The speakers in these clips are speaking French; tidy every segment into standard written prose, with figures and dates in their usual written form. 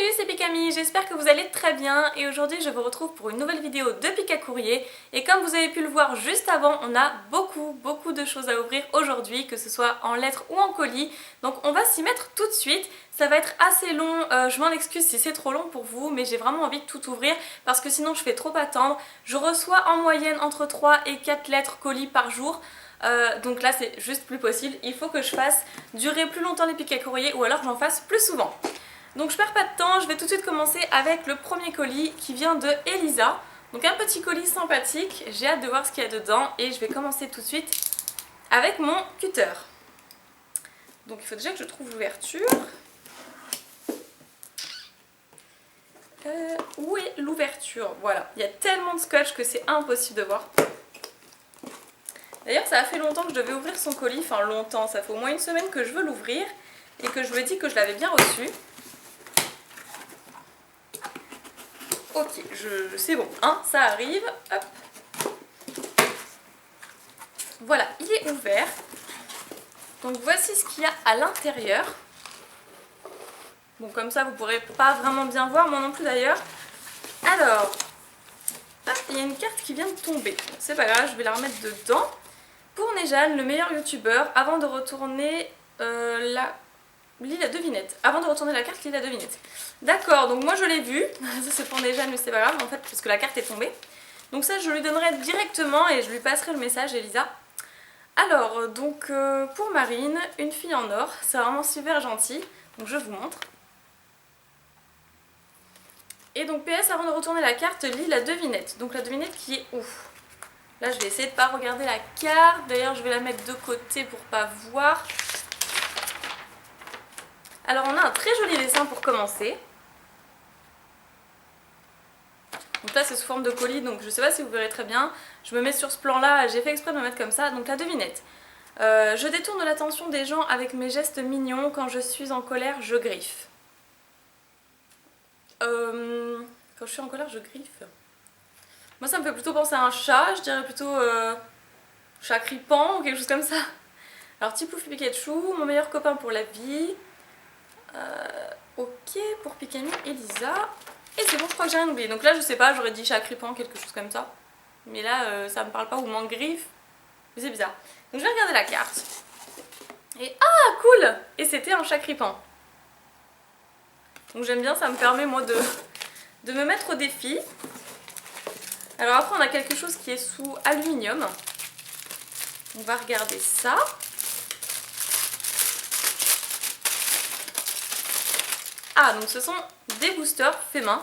Salut, c'est Pikami, j'espère que vous allez très bien et aujourd'hui je vous retrouve pour une nouvelle vidéo de Pika Courrier et comme vous avez pu le voir juste avant, on a beaucoup de choses à ouvrir aujourd'hui, que ce soit en lettres ou en colis, donc on va s'y mettre tout de suite. Ça va être assez long, je m'en excuse si c'est trop long pour vous, mais j'ai vraiment envie de tout ouvrir parce que sinon je fais trop attendre. Je reçois en moyenne entre 3 et 4 lettres colis par jour. Donc là c'est juste plus possible, il faut que je fasse durer plus longtemps les Pika Courrier ou alors que j'en fasse plus souvent. Donc je perds pas de temps, je vais tout de suite commencer avec le premier colis qui vient de Elisa. Donc un petit colis sympathique, j'ai hâte de voir ce qu'il y a dedans et je vais commencer tout de suite avec mon cutter. Donc il faut déjà que je trouve l'ouverture. Où est l'ouverture? Voilà, il y a tellement de scotch que c'est impossible de voir. D'ailleurs ça a fait longtemps que je devais ouvrir son colis, enfin longtemps, ça fait au moins une semaine que je veux l'ouvrir et que je me dis que je l'avais bien reçu. Ok, c'est bon, hein, ça arrive, hop. Voilà, il est ouvert. Donc voici ce qu'il y a à l'intérieur. Bon, comme ça vous pourrez pas vraiment bien voir, moi non plus d'ailleurs. Alors, hop, il y a une carte qui vient de tomber. C'est pas grave, je vais la remettre dedans. Pour Nejane, le meilleur youtubeur, avant de retourner l'île à devinette. Avant de retourner la carte, l'île à devinette. D'accord, donc moi je l'ai vu. Ça c'est pour Nejane, mais c'est pas grave en fait, parce que la carte est tombée. Donc ça je lui donnerai directement et je lui passerai le message, Elisa. Alors, donc pour Marine, une fille en or. C'est vraiment super gentil. Donc je vous montre. Et donc PS, avant de retourner la carte, lis la devinette. Donc la devinette qui est où? Là je vais essayer de pas regarder la carte. D'ailleurs je vais la mettre de côté pour pas voir. Alors on a un très joli dessin pour commencer. Donc là c'est sous forme de colis, donc je sais pas si vous verrez très bien. Je me mets sur ce plan là, j'ai fait exprès de me mettre comme ça. Donc la devinette. Je détourne l'attention des gens avec mes gestes mignons. Quand je suis en colère, je griffe. Quand je suis en colère, je griffe. Moi ça me fait plutôt penser à un chat, je dirais plutôt chat crippant ou quelque chose comme ça. Alors Tipouf Pikachu, mon meilleur copain pour la vie. Ok, pour Pikami, Elisa. Et c'est bon, je crois que j'ai rien oublié. Donc là je sais pas, j'aurais dit chat crippant, quelque chose comme ça. Mais là ça me parle pas ou manque griffe. Mais c'est bizarre. Donc je vais regarder la carte. Et ah cool! Et c'était un chat crippant. Donc j'aime bien, ça me permet moi de me mettre au défi. Alors après on a quelque chose qui est sous aluminium. On va regarder ça. Ah donc ce sont des boosters faits main.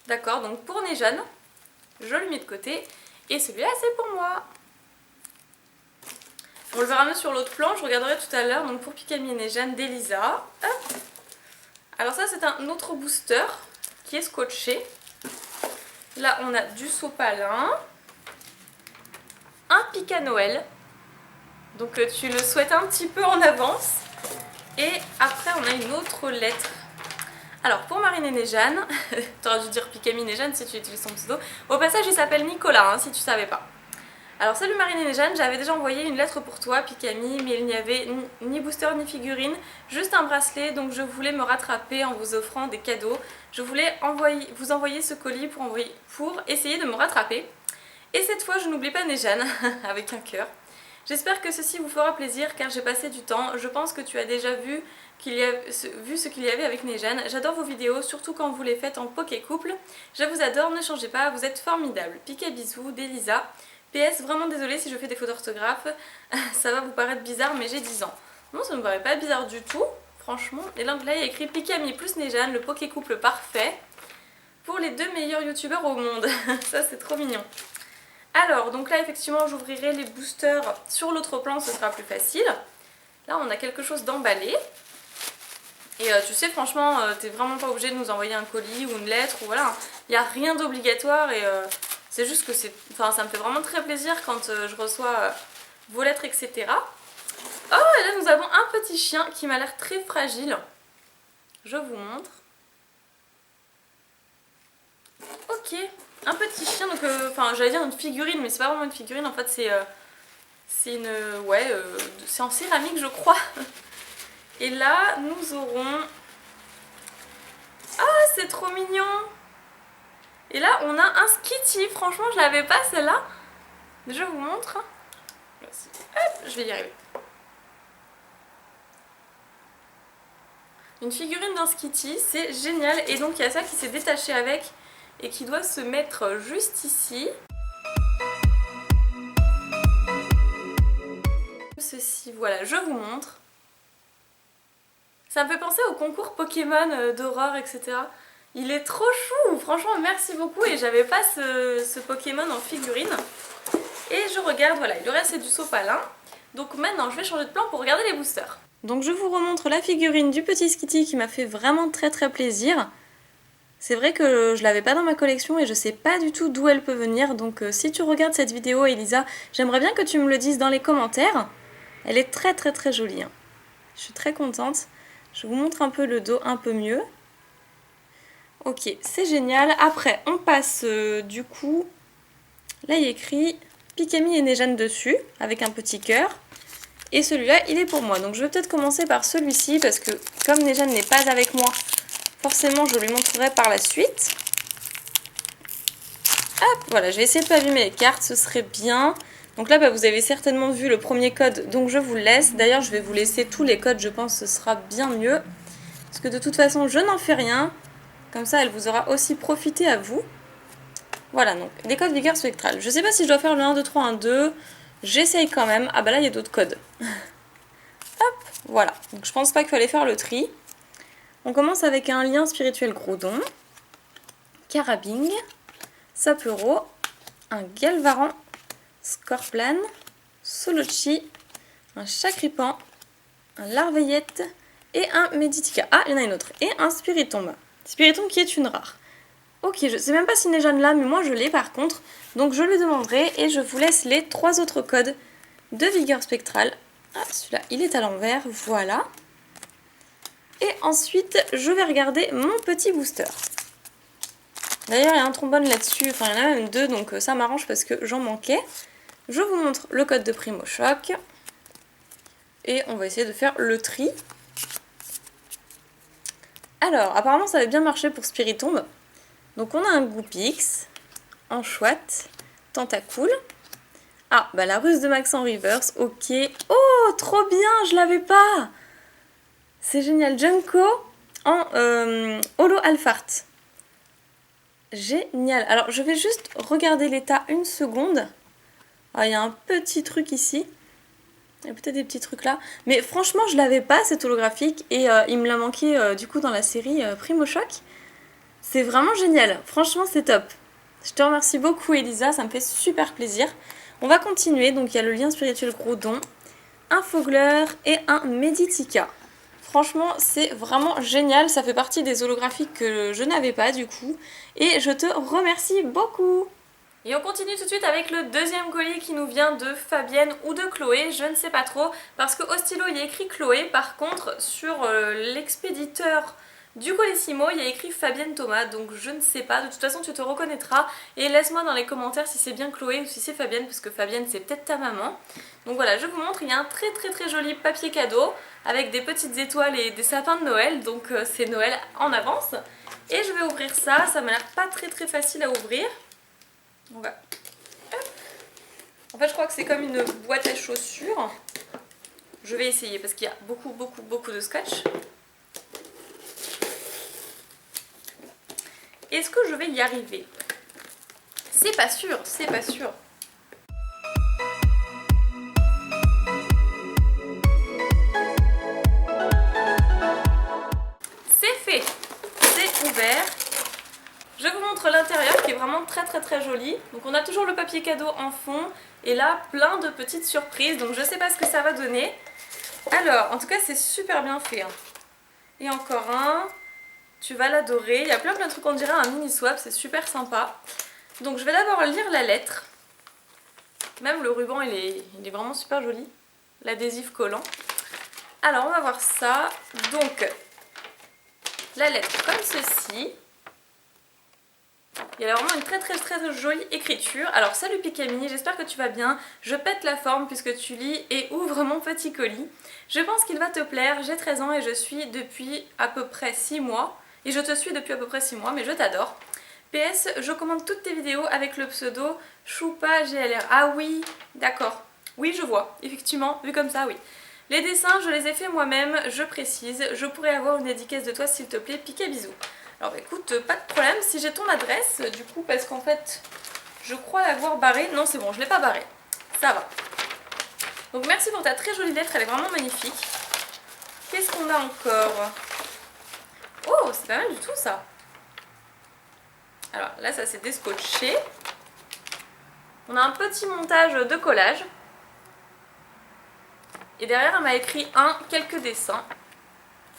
D'accord, donc pour Nejane, je le mets de côté. Et celui-là c'est pour moi. On le verra mieux sur l'autre plan, je regarderai tout à l'heure. Donc pour Pikami et Nejane d'Elisa. Alors ça c'est un autre booster qui est scotché. Là on a du sopalin, un Pika Noël, donc tu le souhaites un petit peu en avance. Et après on a une autre lettre. Alors pour Marine et Nejane, t'aurais dû dire Pikami Nejane si tu utilises son pseudo. Au passage il s'appelle Nicolas hein, si tu savais pas. Alors salut Marine et Nejane, j'avais déjà envoyé une lettre pour toi Pikami, mais il n'y avait ni booster ni figurine, juste un bracelet, donc je voulais me rattraper en vous offrant des cadeaux. Je voulais vous envoyer ce colis pour essayer de me rattraper. Et cette fois je n'oublie pas Nejane, avec un cœur. J'espère que ceci vous fera plaisir car j'ai passé du temps. Je pense que tu as déjà vu ce qu'il y avait avec Nejane. J'adore vos vidéos, surtout quand vous les faites en poké couple. Je vous adore, ne changez pas, vous êtes formidables. Pika bisous d'Elisa. PS, vraiment désolée si je fais des fautes d'orthographe. Ça va vous paraître bizarre mais j'ai 10 ans. Non, ça ne me paraît pas bizarre du tout, franchement. Et là il y a écrit Pikami plus Nejane, le poké couple parfait. Pour les deux meilleurs youtubeurs au monde. Ça c'est trop mignon. Alors, donc là effectivement j'ouvrirai les boosters sur l'autre plan, ce sera plus facile. Là on a quelque chose d'emballé. Et tu sais franchement, t'es vraiment pas obligé de nous envoyer un colis ou une lettre ou voilà. Il n'y a rien d'obligatoire et c'est juste que ça me fait vraiment très plaisir quand je reçois vos lettres etc. Oh et là nous avons un petit chien qui m'a l'air très fragile. Je vous montre. Ok. Un petit chien, donc j'allais dire une figurine, mais c'est pas vraiment une figurine, en fait c'est c'est en céramique je crois. Et là nous aurons... Ah c'est trop mignon. Et là on a un Skitty, franchement je l'avais pas celle-là. Je vous montre. Hop, je vais y arriver. Une figurine d'un Skitty, c'est génial. Et donc il y a ça qui s'est détaché avec et qui doit se mettre juste ici. Ceci, voilà, je vous montre. Ça me fait penser au concours Pokémon d'horreur, etc. Il est trop chou, franchement merci beaucoup. Et j'avais pas ce Pokémon en figurine. Et je regarde, voilà, le reste c'est du sopalin. Donc maintenant je vais changer de plan pour regarder les boosters. Donc je vous remontre la figurine du petit Skitty qui m'a fait vraiment très plaisir. C'est vrai que je l'avais pas dans ma collection et je sais pas du tout d'où elle peut venir. Donc si tu regardes cette vidéo Elisa, j'aimerais bien que tu me le dises dans les commentaires. Elle est très jolie. Hein. Je suis très contente. Je vous montre un peu le dos un peu mieux. Ok, c'est génial. Après, on passe du coup... Là, il y a écrit Pikami et Nejan dessus, avec un petit cœur. Et celui-là, il est pour moi. Donc je vais peut-être commencer par celui-ci, parce que comme Nejan n'est pas avec moi, forcément, je lui montrerai par la suite. Hop, voilà, je vais essayer de ne pas abîmer les cartes, ce serait bien. Donc là, bah, vous avez certainement vu le premier code, donc je vous le laisse. D'ailleurs, je vais vous laisser tous les codes, je pense que ce sera bien mieux. Parce que de toute façon, je n'en fais rien. Comme ça, elle vous aura aussi profité à vous. Voilà, donc des codes vigueur spectrale. Je sais pas si je dois faire le 1, 2, 3, 1, 2. J'essaye quand même. Ah bah là, il y a d'autres codes. Hop, voilà. Donc je pense pas qu'il fallait faire le tri. On commence avec un lien spirituel Groudon. Carabing. Sapero. Un Galvaran. Scorplan, Solochi, un Chakripan, un Larveillette et un Meditica. Ah, il y en a une autre. Et un Spiritomb. Spiritomb qui est une rare. Ok, je sais même pas si Nejan là, mais moi je l'ai par contre. Donc je lui demanderai et je vous laisse les 3 autres codes de vigueur spectrale. Ah, celui-là, il est à l'envers, voilà. Et ensuite, je vais regarder mon petit booster. D'ailleurs, il y a un trombone là-dessus, enfin il y en a même 2, donc ça m'arrange parce que j'en manquais. Je vous montre le code de Primo Choc. Et on va essayer de faire le tri. Alors, apparemment ça avait bien marché pour Spiritomb. Donc on a un Goopix, Anchouette, Tentacool. Ah, bah la ruse de Max en reverse, ok. Oh, trop bien, je l'avais pas. C'est génial, Junko en Holo Alphart. Génial. Alors je vais juste regarder l'état une seconde. Ah, il y a un petit truc ici. Il y a peut-être des petits trucs là. Mais franchement, je l'avais pas, cet holographique. Et il me l'a manqué du coup dans la série Primo Choc. C'est vraiment génial. Franchement, c'est top. Je te remercie beaucoup, Elisa. Ça me fait super plaisir. On va continuer. Donc, il y a le lien spirituel Groudon, un Fogler et un Meditica. Franchement, c'est vraiment génial. Ça fait partie des holographiques que je n'avais pas du coup. Et je te remercie beaucoup. Et on continue tout de suite avec le deuxième colis qui nous vient de Fabienne ou de Chloé, je ne sais pas trop, parce qu'au stylo il y a écrit Chloé, par contre sur l'expéditeur du Colissimo il y a écrit Fabienne Thomas, donc je ne sais pas, de toute façon tu te reconnaîtras, et laisse-moi dans les commentaires si c'est bien Chloé ou si c'est Fabienne, parce que Fabienne c'est peut-être ta maman. Donc voilà, je vous montre, il y a un très joli papier cadeau, avec des petites étoiles et des sapins de Noël, donc c'est Noël en avance. Et je vais ouvrir ça, ça m'a l'air pas très facile à ouvrir. On va... En fait je crois que c'est comme une boîte à chaussures. Je vais essayer parce qu'il y a beaucoup de scotch. Est-ce que je vais y arriver? C'est pas sûr, c'est pas sûr. C'est fait, c'est ouvert. Je vous montre l'intérieur qui est vraiment très joli. Donc on a toujours le papier cadeau en fond et là plein de petites surprises. Donc je sais pas ce que ça va donner. Alors en tout cas c'est super bien fait. Hein. Et encore un. Tu vas l'adorer. Il y a plein de trucs, on dirait un mini swap, c'est super sympa. Donc je vais d'abord lire la lettre. Même le ruban il est vraiment super joli. L'adhésif collant. Alors on va voir ça. Donc la lettre comme ceci. Il y a vraiment une très jolie écriture. Alors salut Pikami, j'espère que tu vas bien. Je pète la forme puisque tu lis et ouvre mon petit colis. Je pense qu'il va te plaire, j'ai 13 ans et je suis depuis à peu près 6 mois. et je te suis depuis à peu près 6 mois, mais je t'adore. PS, je commande toutes tes vidéos avec le pseudo Choupa GLR. Ah oui, d'accord. Oui, je vois, effectivement, vu comme ça, oui. Les dessins, je les ai faits moi-même, je précise. Je pourrais avoir une dédicace de toi, s'il te plaît. Pika bisous. Alors bah, écoute, pas de problème, si j'ai ton adresse, du coup, parce qu'en fait, je crois l'avoir barrée. Non, c'est bon, je l'ai pas barrée. Ça va. Donc merci pour ta très jolie lettre, elle est vraiment magnifique. Qu'est-ce qu'on a encore? Oh, c'est pas mal du tout ça. Alors là, ça c'est descotché. On a un petit montage de collage. Et derrière, elle m'a écrit quelques dessins.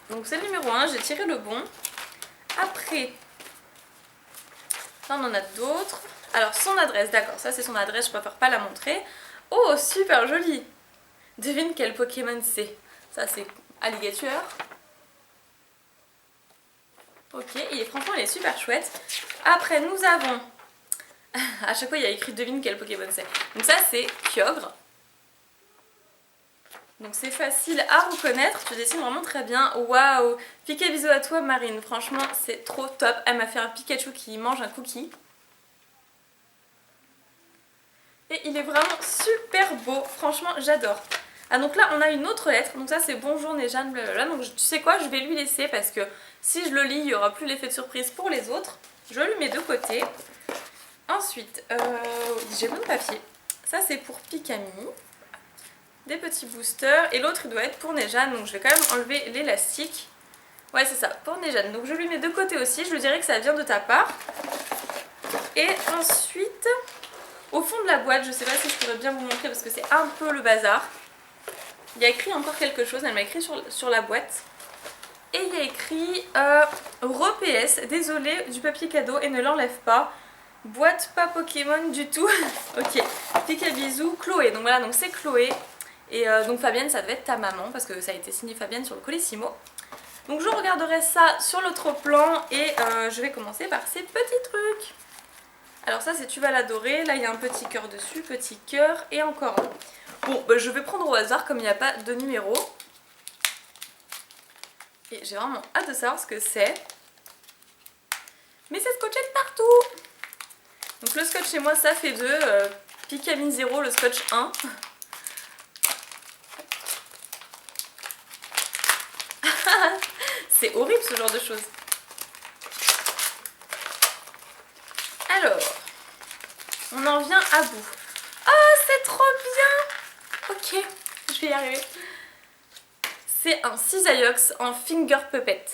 Donc c'est le numéro 1, j'ai tiré le bon. Après, là on en a d'autres. Alors son adresse, d'accord, ça c'est son adresse, je préfère pas la montrer. Oh, super joli. Devine quel Pokémon c'est. Ça c'est Alligator. Ok, franchement il est super chouette. Après nous avons, à chaque fois il y a écrit devine quel Pokémon c'est. Donc ça c'est Kyogre. Donc c'est facile à reconnaître, tu dessines vraiment très bien. Waouh, Pika bisous à toi Marine, franchement c'est trop top. Elle m'a fait un Pikachu qui mange un cookie. Et il est vraiment super beau, franchement j'adore. Ah donc là on a une autre lettre, donc ça c'est bonjour Nejane, blablabla. Donc tu sais quoi, je vais lui laisser parce que si je le lis il n'y aura plus l'effet de surprise pour les autres. Je le mets de côté. Ensuite, j'ai mon papier. Ça c'est pour Pikami. Des petits boosters. Et l'autre il doit être pour Nejane, donc je vais quand même enlever l'élastique. Ouais c'est ça, pour Nejane. Donc je lui mets de côté aussi, je lui dirai que ça vient de ta part. Et ensuite, au fond de la boîte, je sais pas si je pourrais bien vous montrer parce que c'est un peu le bazar. Il y a écrit encore quelque chose, elle m'a écrit sur la boîte. Et il y a écrit Re-PS, désolé du papier cadeau et ne l'enlève pas. Boîte pas Pokémon du tout. Ok, Pika bisous, Chloé. Donc voilà, donc c'est Chloé. Et donc Fabienne, ça devait être ta maman parce que ça a été signé Fabienne sur le Colissimo. Donc je regarderai ça sur l'autre plan et je vais commencer par ces petits trucs. Alors ça c'est tu vas l'adorer, là il y a un petit cœur dessus, petit cœur et encore un. Bon, bah, je vais prendre au hasard comme il n'y a pas de numéro. Et j'ai vraiment hâte de savoir ce que c'est. Mais c'est scotché de partout. Donc le scotch chez moi ça fait 2, Pikami 0, le scotch 1. C'est horrible ce genre de choses. Alors, on en vient à bout. Oh, c'est trop bien. Ok, je vais y arriver. C'est un cisaillux en finger puppet.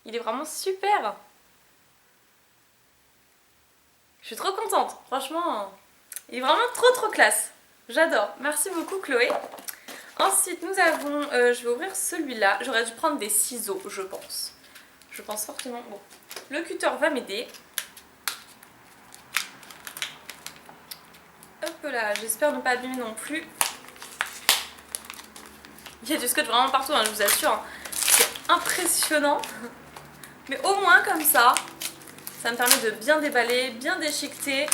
Il est vraiment super. Je suis trop contente, franchement. Il est vraiment trop classe. J'adore. Merci beaucoup Chloé. Ensuite nous avons, je vais ouvrir celui-là. J'aurais dû prendre des ciseaux, je pense. Je pense fortement. Bon, le cutter va m'aider. Hop là, j'espère ne pas abîmer non plus. Il y a du scotch vraiment partout, hein, je vous assure. Hein. C'est impressionnant. Mais au moins comme ça me permet de bien déballer, bien déchiqueter.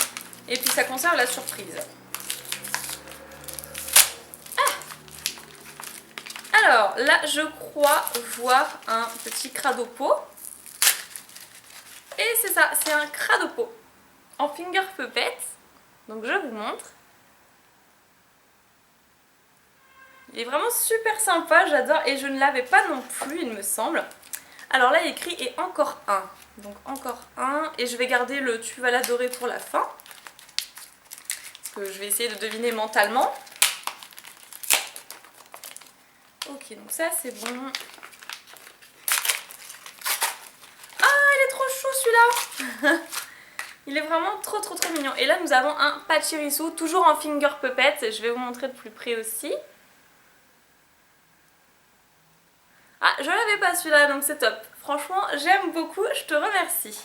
Et puis ça conserve la surprise. Alors là je crois voir un petit Cradopo. Et c'est ça, c'est un Cradopo en finger puppet. Donc je vous montre. Il est vraiment super sympa, j'adore. Et je ne l'avais pas non plus il me semble. Alors là il est écrit et encore un. Donc encore un. Et je vais garder le tu vas l'adorer pour la fin. Parce que je vais essayer de deviner mentalement. Ok, donc ça c'est bon. Ah, il est trop chou celui-là. Il est vraiment trop mignon. Et là nous avons un Pachirisu, toujours en finger puppet. Je vais vous montrer de plus près aussi. Ah, je l'avais pas celui-là, donc c'est top. Franchement, j'aime beaucoup, je te remercie.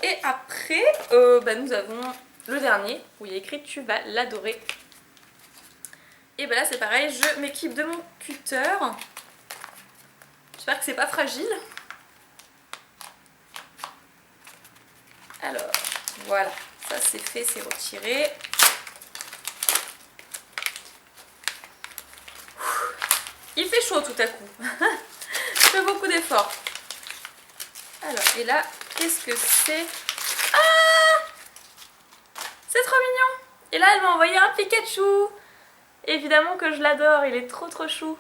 Et après, nous avons le dernier, où il y a écrit tu vas l'adorer. Et ben là c'est pareil, je m'équipe de mon cutter. J'espère que c'est pas fragile. Alors, voilà, ça c'est fait, c'est retiré. Il fait chaud tout à coup. fais beaucoup d'efforts. Alors, et là, qu'est-ce que c'est? Ah! C'est trop mignon! Et là, elle m'a envoyé un Pikachu! Évidemment que je l'adore, il est trop chou.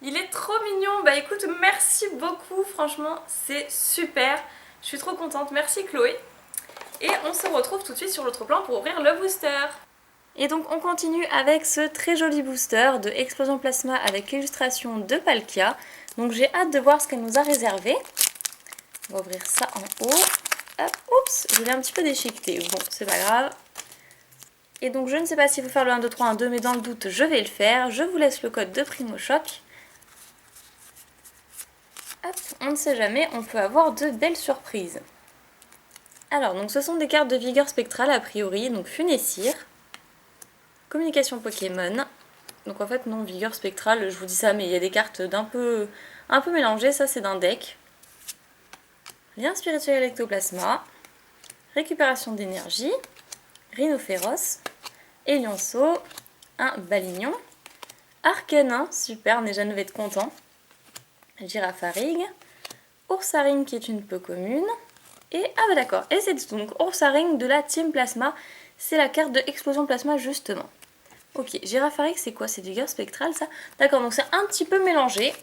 Il est trop mignon. Bah écoute, merci beaucoup, franchement, c'est super. Je suis trop contente, merci Chloé. Et on se retrouve tout de suite sur l'autre plan pour ouvrir le booster. Et donc on continue avec ce très joli booster de Explosion Plasma avec l'illustration de Palkia. Donc j'ai hâte de voir ce qu'elle nous a réservé. On va ouvrir ça en haut. Hop, oups, je l'ai un petit peu déchiqueté. Bon, c'est pas grave. Et donc je ne sais pas s'il faut faire le 1, 2, 3, 1, 2, mais dans le doute, je vais le faire. Je vous laisse le code de Primo Choc. Hop, on ne sait jamais, on peut avoir de belles surprises. Alors, donc ce sont des cartes de vigueur spectrale a priori, donc Funessir, communication Pokémon. Donc en fait non, vigueur spectrale, je vous dis ça, mais il y a des cartes un peu mélangées, ça c'est d'un deck. Lien spirituel ectoplasma, récupération d'énergie, rhinophéros, Elionceau, un balignon, Arcanin, super, Nejane va être content, Girafarig, Oursaring qui est une peu commune, et ah bah d'accord, et c'est donc Oursaring de la Team Plasma, c'est la carte de Explosion Plasma justement. Ok, Girafarig c'est quoi? C'est du vigueur spectral ça? D'accord, donc c'est un petit peu mélangé.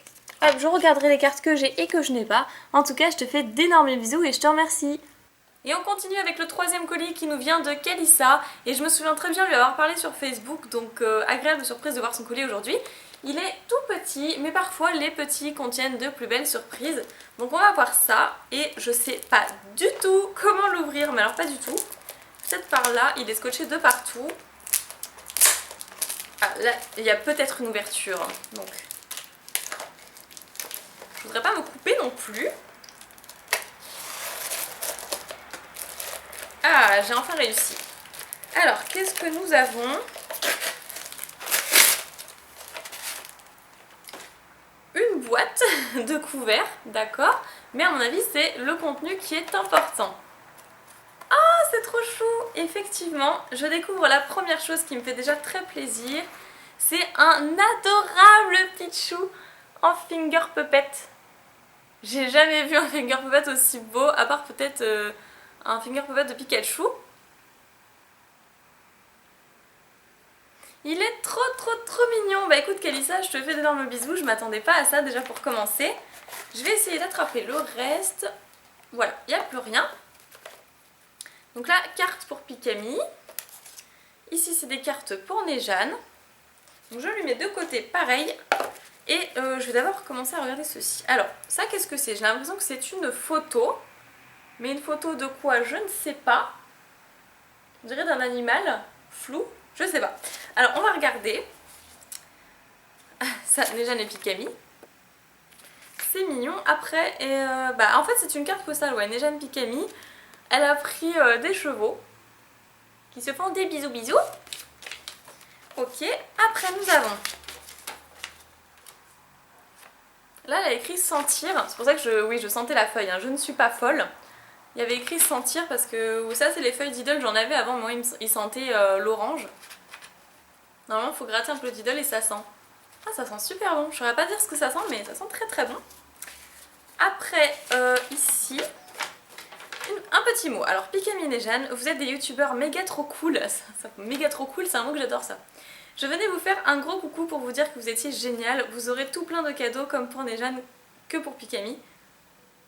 Hop, je regarderai les cartes que j'ai et que je n'ai pas. En tout cas, je te fais d'énormes bisous et je te remercie. Et on continue avec le troisième colis qui nous vient de Kalissa. Et je me souviens très bien lui avoir parlé sur Facebook, donc agréable surprise de voir son colis aujourd'hui. Il est tout petit, mais parfois les petits contiennent de plus belles surprises. Donc on va voir ça, et je sais pas du tout comment l'ouvrir, mais alors pas du tout. Peut-être par là, il est scotché de partout. Ah là, il y a peut-être une ouverture, donc je voudrais pas me couper non plus. Ah, j'ai enfin réussi. Alors, qu'est-ce que nous avons? Une boîte de couverts, d'accord. Mais à mon avis, c'est le contenu qui est important. Ah, c'est trop chou! Effectivement, je découvre la première chose qui me fait déjà très plaisir. C'est un adorable Pichou en finger puppet. J'ai jamais vu un finger puppet aussi beau, à part peut-être un finger puppet de Pikachu. Il est trop mignon. Bah écoute Kalissa, je te fais d'énormes bisous, je m'attendais pas à ça déjà pour commencer. Je vais essayer d'attraper le reste. Voilà, il n'y a plus rien. Donc là, carte pour Pikami. Ici, c'est des cartes pour Nejane. Donc je lui mets de côté pareil. Et je vais d'abord commencer à regarder ceci. Alors, ça qu'est-ce que c'est? J'ai l'impression que c'est une photo. Mais une photo de quoi? Je ne sais pas. On dirait d'un animal flou. Je sais pas. Alors, on va regarder. Ça, Nejane et Pikami. C'est mignon. Après, en fait, c'est une carte postale. Ouais, Nejane Pikami. Elle a pris des chevaux qui se font des bisous. Ok. Après, nous avons... Là, elle a écrit sentir. C'est pour ça que oui, je sentais la feuille. Hein. Je ne suis pas folle. Il y avait écrit sentir parce que ça, c'est les feuilles d'idole. J'en avais avant. Moi, il sentait l'orange. Normalement, il faut gratter un peu d'idole et ça sent. Ah, ça sent super bon. Je ne saurais pas dire ce que ça sent, mais ça sent très bon. Après, ici, un petit mot. Alors, Pikami et Nejane, vous êtes des youtubeurs méga trop cool. Méga trop cool, c'est un mot que j'adore ça. Je venais vous faire un gros coucou pour vous dire que vous étiez génial. Vous aurez tout plein de cadeaux comme pour Nejane que pour Pikami.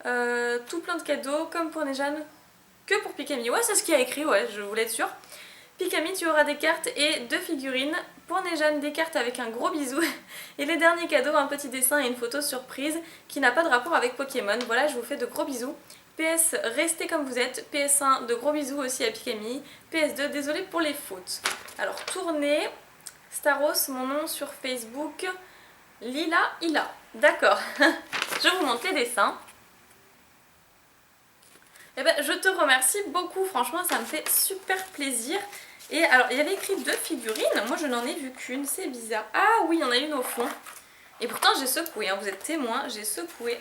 Tout plein de cadeaux comme pour Nejane que pour Pikami. Ouais, c'est ce qu'il y a écrit, ouais, je voulais être sûre. Pikami, tu auras des cartes et 2 figurines. Pour Nejane, des cartes avec un gros bisou. Et les derniers cadeaux, un petit dessin et une photo surprise qui n'a pas de rapport avec Pokémon. Voilà, je vous fais de gros bisous. PS, restez comme vous êtes. PS1, de gros bisous aussi à Pikami. PS2, désolé pour les fautes. Alors, tournez. Staros, mon nom sur Facebook. Lila Ila. D'accord. Je vous montre les dessins. Eh ben, je te remercie beaucoup. Franchement, ça me fait super plaisir. Et alors, il y avait écrit 2 figurines. Moi, je n'en ai vu qu'une. C'est bizarre. Ah oui, il y en a une au fond. Et pourtant, j'ai secoué. Hein. Vous êtes témoins. J'ai secoué.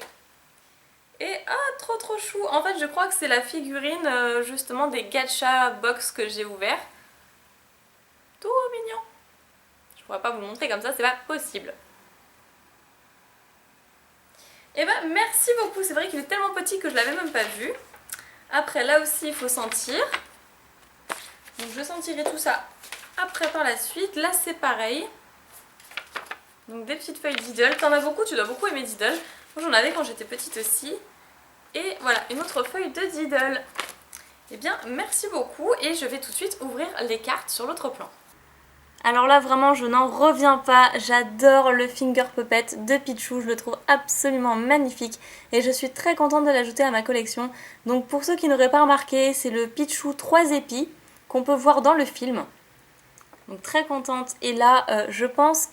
Et ah, trop chou. En fait, je crois que c'est la figurine justement des gacha box que j'ai ouvert. Tout mignon. Je pourrais pas vous montrer comme ça, c'est pas possible. Et bah merci beaucoup, c'est vrai qu'il est tellement petit que je l'avais même pas vu. Après là aussi il faut sentir. Donc je sentirai tout ça après par la suite. Là c'est pareil. Donc des petites feuilles Diddle. T'en as beaucoup, tu dois beaucoup aimer Diddle. Moi j'en avais quand j'étais petite aussi. Et voilà, une autre feuille de Diddle. Eh bien merci beaucoup et je vais tout de suite ouvrir les cartes sur l'autre plan. Alors là vraiment je n'en reviens pas, j'adore le Finger Puppet de Pichou, je le trouve absolument magnifique et je suis très contente de l'ajouter à ma collection. Donc pour ceux qui n'auraient pas remarqué, c'est le Pichou 3 épis qu'on peut voir dans le film. Donc très contente. Et là je pense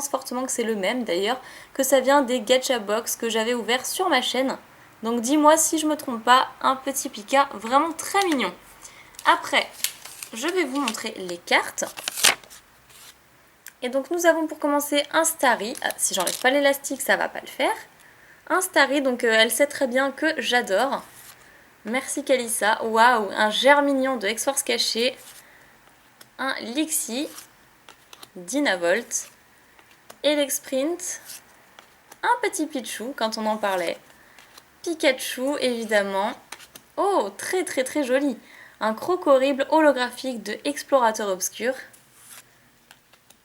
fortement que c'est le même d'ailleurs, que ça vient des Gacha Box que j'avais ouverts sur ma chaîne. Donc dis-moi si je me trompe pas, un petit Pika vraiment très mignon. Après, je vais vous montrer les cartes. Et donc nous avons pour commencer un Starry. Ah, si j'enlève pas l'élastique, ça va pas le faire. Un Starry, donc elle sait très bien que j'adore. Merci Kalissa. Waouh, un Germignon de X-Force caché. Un Lixie. Dynavolt. Elexprint. Un petit Pichou quand on en parlait. Pikachu évidemment. Oh, très très très joli. Un Crocorible holographique de Explorateur Obscur.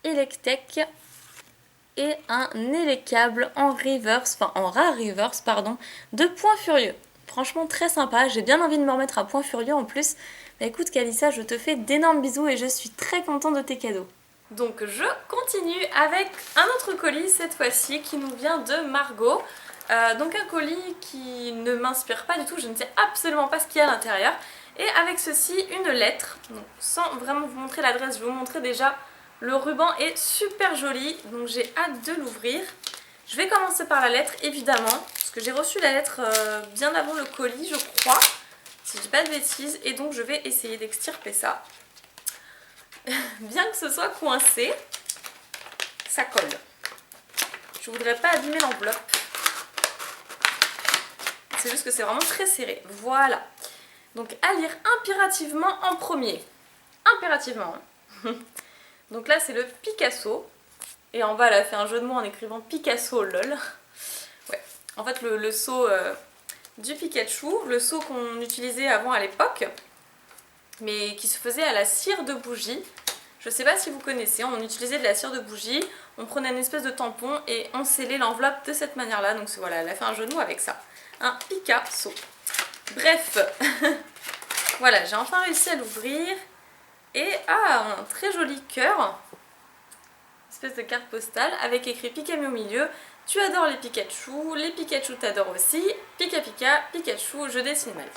Electek et un Élecable en reverse, enfin en rare reverse pardon, de Point Furieux. Franchement très sympa, j'ai bien envie de me remettre à Point Furieux en plus. Mais écoute Kalissa, je te fais d'énormes bisous et je suis très contente de tes cadeaux. Donc je continue avec un autre colis cette fois-ci qui nous vient de Margot. Donc un colis qui ne m'inspire pas du tout, je ne sais absolument pas ce qu'il y a à l'intérieur. Et avec ceci une lettre, donc sans vraiment vous montrer l'adresse, je vais vous montrer déjà. Le ruban est super joli, donc j'ai hâte de l'ouvrir. Je vais commencer par la lettre, évidemment, parce que j'ai reçu la lettre bien avant le colis, je crois, si je dis pas de bêtises, et donc je vais essayer d'extirper ça. Bien que ce soit coincé, ça colle. Je voudrais pas abîmer l'enveloppe. C'est juste que c'est vraiment très serré. Voilà. Donc à lire impérativement en premier. Impérativement. Donc là c'est le Picasso. Et en bas elle a fait un jeu de mots en écrivant Picasso lol. Ouais. En fait le seau du Pikachu, le seau qu'on utilisait avant à l'époque, mais qui se faisait à la cire de bougie. Je sais pas si vous connaissez, on utilisait de la cire de bougie, on prenait une espèce de tampon et on scellait l'enveloppe de cette manière là. Donc voilà, elle a fait un jeu de mots avec ça. Un Picasso. Bref. Voilà, j'ai enfin réussi à l'ouvrir. Et un très joli cœur, espèce de carte postale avec écrit Pikami au milieu. Tu adores les Pikachu t'adorent aussi. Pika Pika, Pikachu, je dessine mal.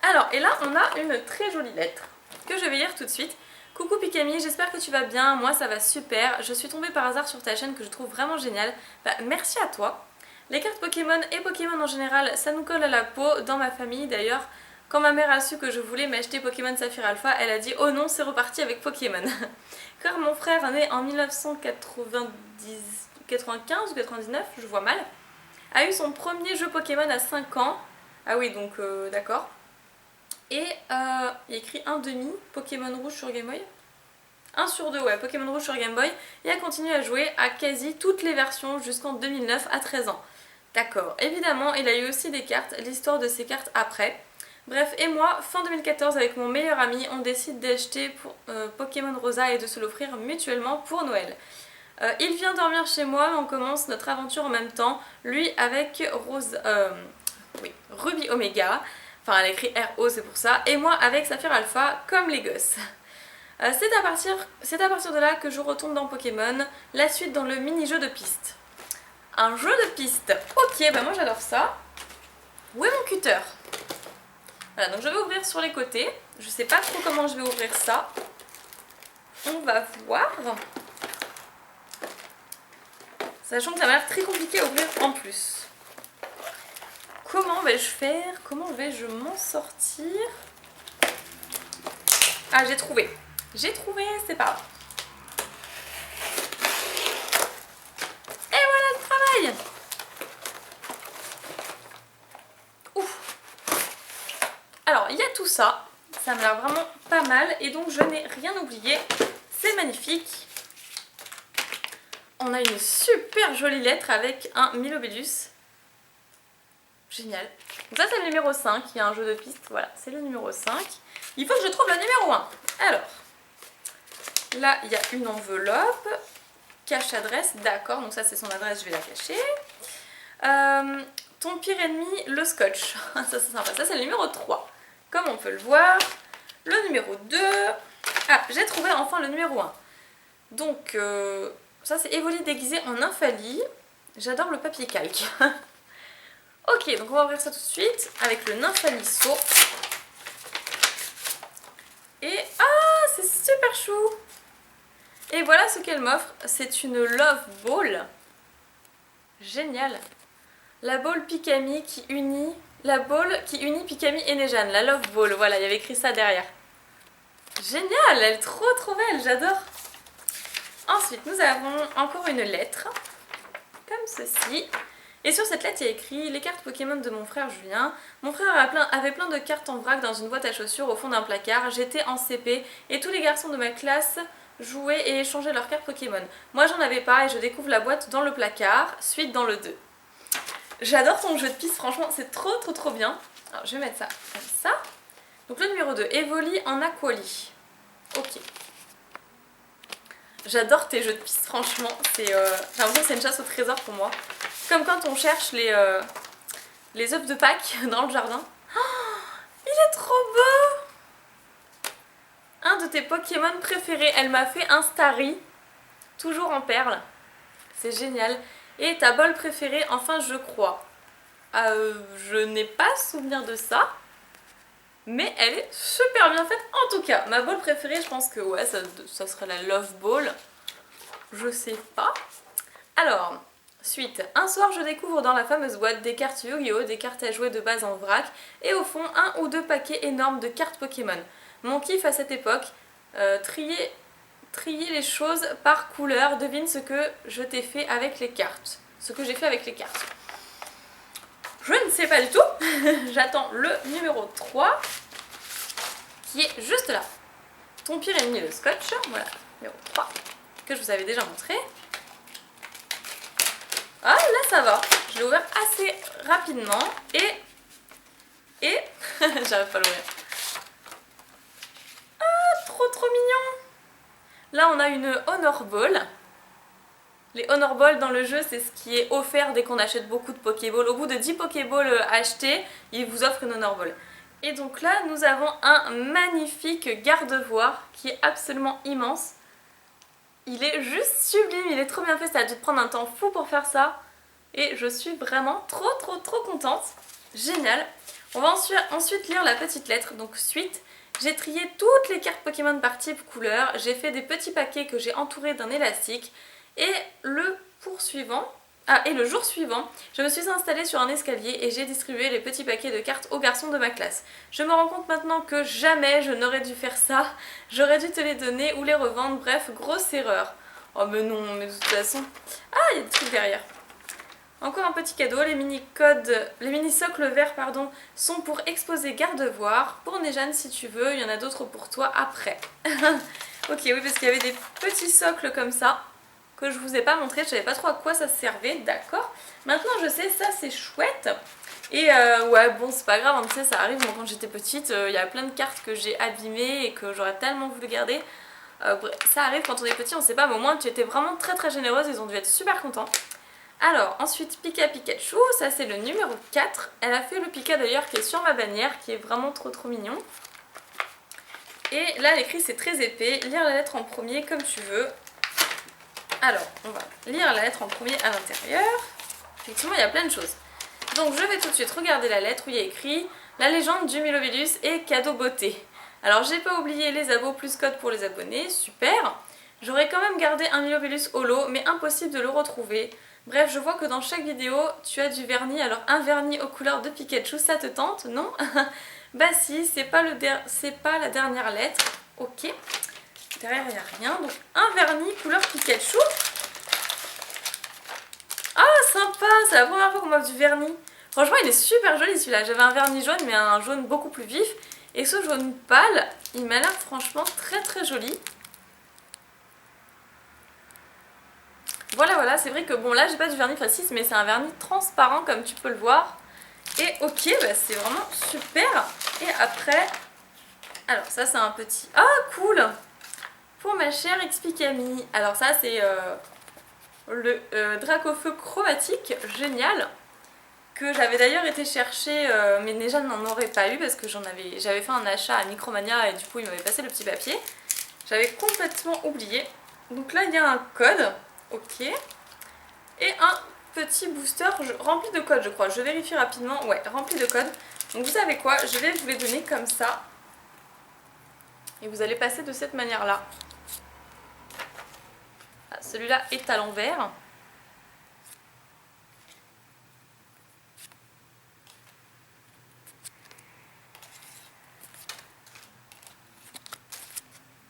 Alors, et là on a une très jolie lettre que je vais lire tout de suite. Coucou Pikami, j'espère que tu vas bien, moi ça va super. Je suis tombée par hasard sur ta chaîne que je trouve vraiment géniale. Bah, merci à toi. Les cartes Pokémon et Pokémon en général, ça nous colle à la peau, dans ma famille d'ailleurs. Quand ma mère a su que je voulais m'acheter Pokémon Saphir Alpha, elle a dit oh non, c'est reparti avec Pokémon. Car mon frère, né en 1995 ou 99, je vois mal, a eu son premier jeu Pokémon à 5 ans. Ah oui, donc d'accord. Et il y a écrit 1/2 Pokémon Rouge sur Game Boy. 1 sur 2, ouais, Pokémon Rouge sur Game Boy. Et a continué à jouer à quasi toutes les versions jusqu'en 2009 à 13 ans. D'accord. Évidemment, il a eu aussi des cartes, l'histoire de ces cartes après. Bref, et moi, fin 2014, avec mon meilleur ami, on décide d'acheter Pokémon Rosa et de se l'offrir mutuellement pour Noël. Il vient dormir chez moi, on commence notre aventure en même temps, lui avec Ruby Omega, enfin elle écrit RO c'est pour ça, et moi avec Saphir Alpha comme les gosses. C'est à partir de là que je retourne dans Pokémon, la suite dans le mini-jeu de piste. Un jeu de piste, ok, bah moi j'adore ça. Où est mon cutter ? Voilà, donc je vais ouvrir sur les côtés. Je sais pas trop comment je vais ouvrir ça. On va voir. Sachant que ça m'a l'air très compliqué à ouvrir en plus. Comment vais-je faire? Comment vais-je m'en sortir? Ah, j'ai trouvé. J'ai trouvé, c'est pas grave. Et voilà le travail! Alors, il y a tout ça, ça m'a l'air vraiment pas mal et donc je n'ai rien oublié, c'est magnifique. on a une super jolie lettre avec un Milobellus. Génial. Donc ça c'est le numéro 5, il y a un jeu de piste, voilà, c'est le numéro 5. Il faut que je trouve le numéro 1. Alors, là il y a une enveloppe, cache adresse, d'accord, donc ça c'est son adresse, je vais la cacher. Ton pire ennemi, le scotch. Ça c'est sympa, ça c'est le numéro 3. Comme on peut le voir, le numéro 2. Ah, j'ai trouvé enfin le numéro 1. Donc, ça c'est Evoli déguisé en Nymphalie. J'adore le papier calque. Ok, donc on va ouvrir ça tout de suite avec le Nymphalisso. Et ah, c'est super chou. Et voilà ce qu'elle m'offre. C'est une Love Ball. Génial. La ball Pikami qui unit... La ball qui unit Pikami et Nejane. La Love Ball, voilà, il y avait écrit ça derrière. Génial, elle est trop belle, j'adore. Ensuite, nous avons encore une lettre. Comme ceci. Et sur cette lettre, il y a écrit « Les cartes Pokémon de mon frère Julien. Mon frère avait plein de cartes en vrac dans une boîte à chaussures au fond d'un placard. J'étais en CP et tous les garçons de ma classe jouaient et échangeaient leurs cartes Pokémon. Moi, j'en avais pas et je découvre la boîte dans le placard, suite dans le 2. » J'adore ton jeu de piste, franchement, c'est trop bien. Alors, je vais mettre ça comme ça. Donc le numéro 2, Evoli en Aquali. Ok. J'adore tes jeux de piste, franchement. J'ai l'impression que c'est une chasse au trésor pour moi. Comme quand on cherche les œufs de Pâques dans le jardin. Oh, il est trop beau! Un de tes Pokémon préférés. Elle m'a fait un Starry. Toujours en perles. C'est génial. Et ta ball préférée, enfin je crois. Je n'ai pas souvenir de ça. Mais elle est super bien faite en tout cas. Ma ball préférée, je pense que ouais, ça serait la Love Ball. Je sais pas. Alors, suite. Un soir, je découvre dans la fameuse boîte des cartes Yu-Gi-Oh!, des cartes à jouer de base en vrac, et au fond, 1 ou 2 paquets énormes de cartes Pokémon. Mon kiff à cette époque, trier les choses par couleur. Devine ce que je t'ai fait avec les cartes. Ce que j'ai fait avec les cartes. Je ne sais pas du tout. J'attends le numéro 3 qui est juste là. Ton pire ennemi, le scotch. Voilà, numéro 3 que je vous avais déjà montré. Ah là ça va. Je l'ai ouvert assez rapidement et j'arrive pas à l'ouvrir. Ah, trop mignon. Là on a une Honor Ball. Les Honor Ball dans le jeu, c'est ce qui est offert dès qu'on achète beaucoup de Pokéballs. Au bout de 10 Pokéballs achetés, ils vous offrent une Honor Ball. Et donc là, nous avons un magnifique gardevoir qui est absolument immense. Il est juste sublime, il est trop bien fait, ça a dû te prendre un temps fou pour faire ça. Et je suis vraiment trop contente. Génial. On va ensuite lire la petite lettre, donc suite. J'ai trié toutes les cartes Pokémon par type couleur. J'ai fait des petits paquets que j'ai entourés d'un élastique. Et le jour suivant, je me suis installée sur un escalier et j'ai distribué les petits paquets de cartes aux garçons de ma classe. Je me rends compte maintenant que jamais je n'aurais dû faire ça. J'aurais dû te les donner ou les revendre, bref, grosse erreur. Oh mais non, mais de toute façon... Ah, il y a des trucs derrière. Encore un petit cadeau, les mini-socles verts sont pour exposer gardevoir. Pour Nejane si tu veux, il y en a d'autres pour toi après. Ok, oui, parce qu'il y avait des petits socles comme ça que je vous ai pas montré, je savais pas trop à quoi ça servait, d'accord. Maintenant je sais, ça c'est chouette. Et ouais, bon, c'est pas grave, hein, tu sais, ça arrive, moi quand j'étais petite, il y a plein de cartes que j'ai abîmées et que j'aurais tellement voulu garder. Ça arrive quand on est petit, on sait pas, mais au moins tu étais vraiment très généreuse, ils ont dû être super contents. Alors, ensuite, Pika Pikachu, ça c'est le numéro 4. Elle a fait le Pika d'ailleurs qui est sur ma bannière, qui est vraiment trop mignon. Et là, l'écrit c'est très épais, lire la lettre en premier comme tu veux. Alors, on va lire la lettre en premier à l'intérieur. Effectivement, il y a plein de choses. Donc, je vais tout de suite regarder la lettre où il y a écrit « La légende du Milobellus et cadeau beauté ». Alors, j'ai pas oublié les abos plus code pour les abonnés, super. J'aurais quand même gardé un Milobellus holo, mais impossible de le retrouver. Bref, je vois que dans chaque vidéo, tu as du vernis. Alors, un vernis aux couleurs de Pikachu, ça te tente, non? Bah si, c'est pas la dernière lettre. Ok. Derrière, il n'y a rien. Donc, un vernis couleur Pikachu. Ah, sympa! C'est la première fois qu'on m'offre du vernis. Franchement, il est super joli celui-là. J'avais un vernis jaune, mais un jaune beaucoup plus vif. Et ce jaune pâle, il m'a l'air franchement très joli. Voilà, voilà, c'est vrai que bon là j'ai pas du vernis Facis mais c'est un vernis transparent comme tu peux le voir. Et ok, bah, c'est vraiment super. Et après, alors ça c'est un petit... Ah cool. Pour ma chère XP-Camille. Alors ça c'est le Dracofeu chromatique, génial. Que j'avais d'ailleurs été chercher, mais déjà n'en aurais pas eu parce que j'avais fait un achat à Micromania et du coup il m'avait passé le petit papier. J'avais complètement oublié. Donc là il y a un code, ok. Et un petit booster rempli de codes je crois. Je vérifie rapidement, ouais, rempli de codes. Donc vous savez quoi, je vais vous les donner comme ça. Et vous allez passer de cette manière là. Ah, celui-là est à l'envers.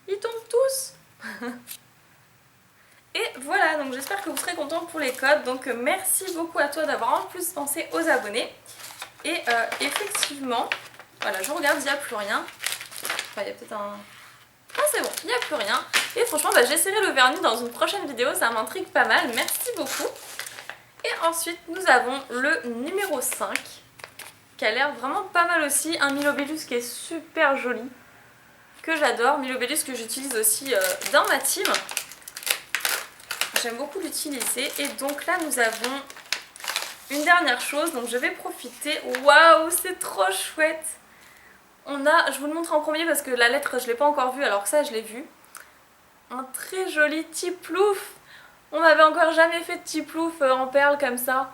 Ils tombent tous. Et voilà, donc j'espère que vous serez contents pour les codes. Donc merci beaucoup à toi d'avoir en plus pensé aux abonnés. Et effectivement, voilà, je regarde, il n'y a plus rien. Enfin, il y a peut-être un... Ah c'est bon, il n'y a plus rien. Et franchement, bah, j'essaierai le vernis dans une prochaine vidéo, ça m'intrigue pas mal. Merci beaucoup. Et ensuite, nous avons le numéro 5, qui a l'air vraiment pas mal aussi. Un Milobellus qui est super joli, que j'adore. Milobellus que j'utilise aussi dans ma team. J'aime beaucoup l'utiliser. Et donc là, nous avons une dernière chose. Donc je vais profiter. Waouh, c'est trop chouette. On a, je vous le montre en premier parce que la lettre, je ne l'ai pas encore vue, alors que ça, je l'ai vue. Un très joli Tiplouf. On m'avait encore jamais fait de Tiplouf en perles comme ça.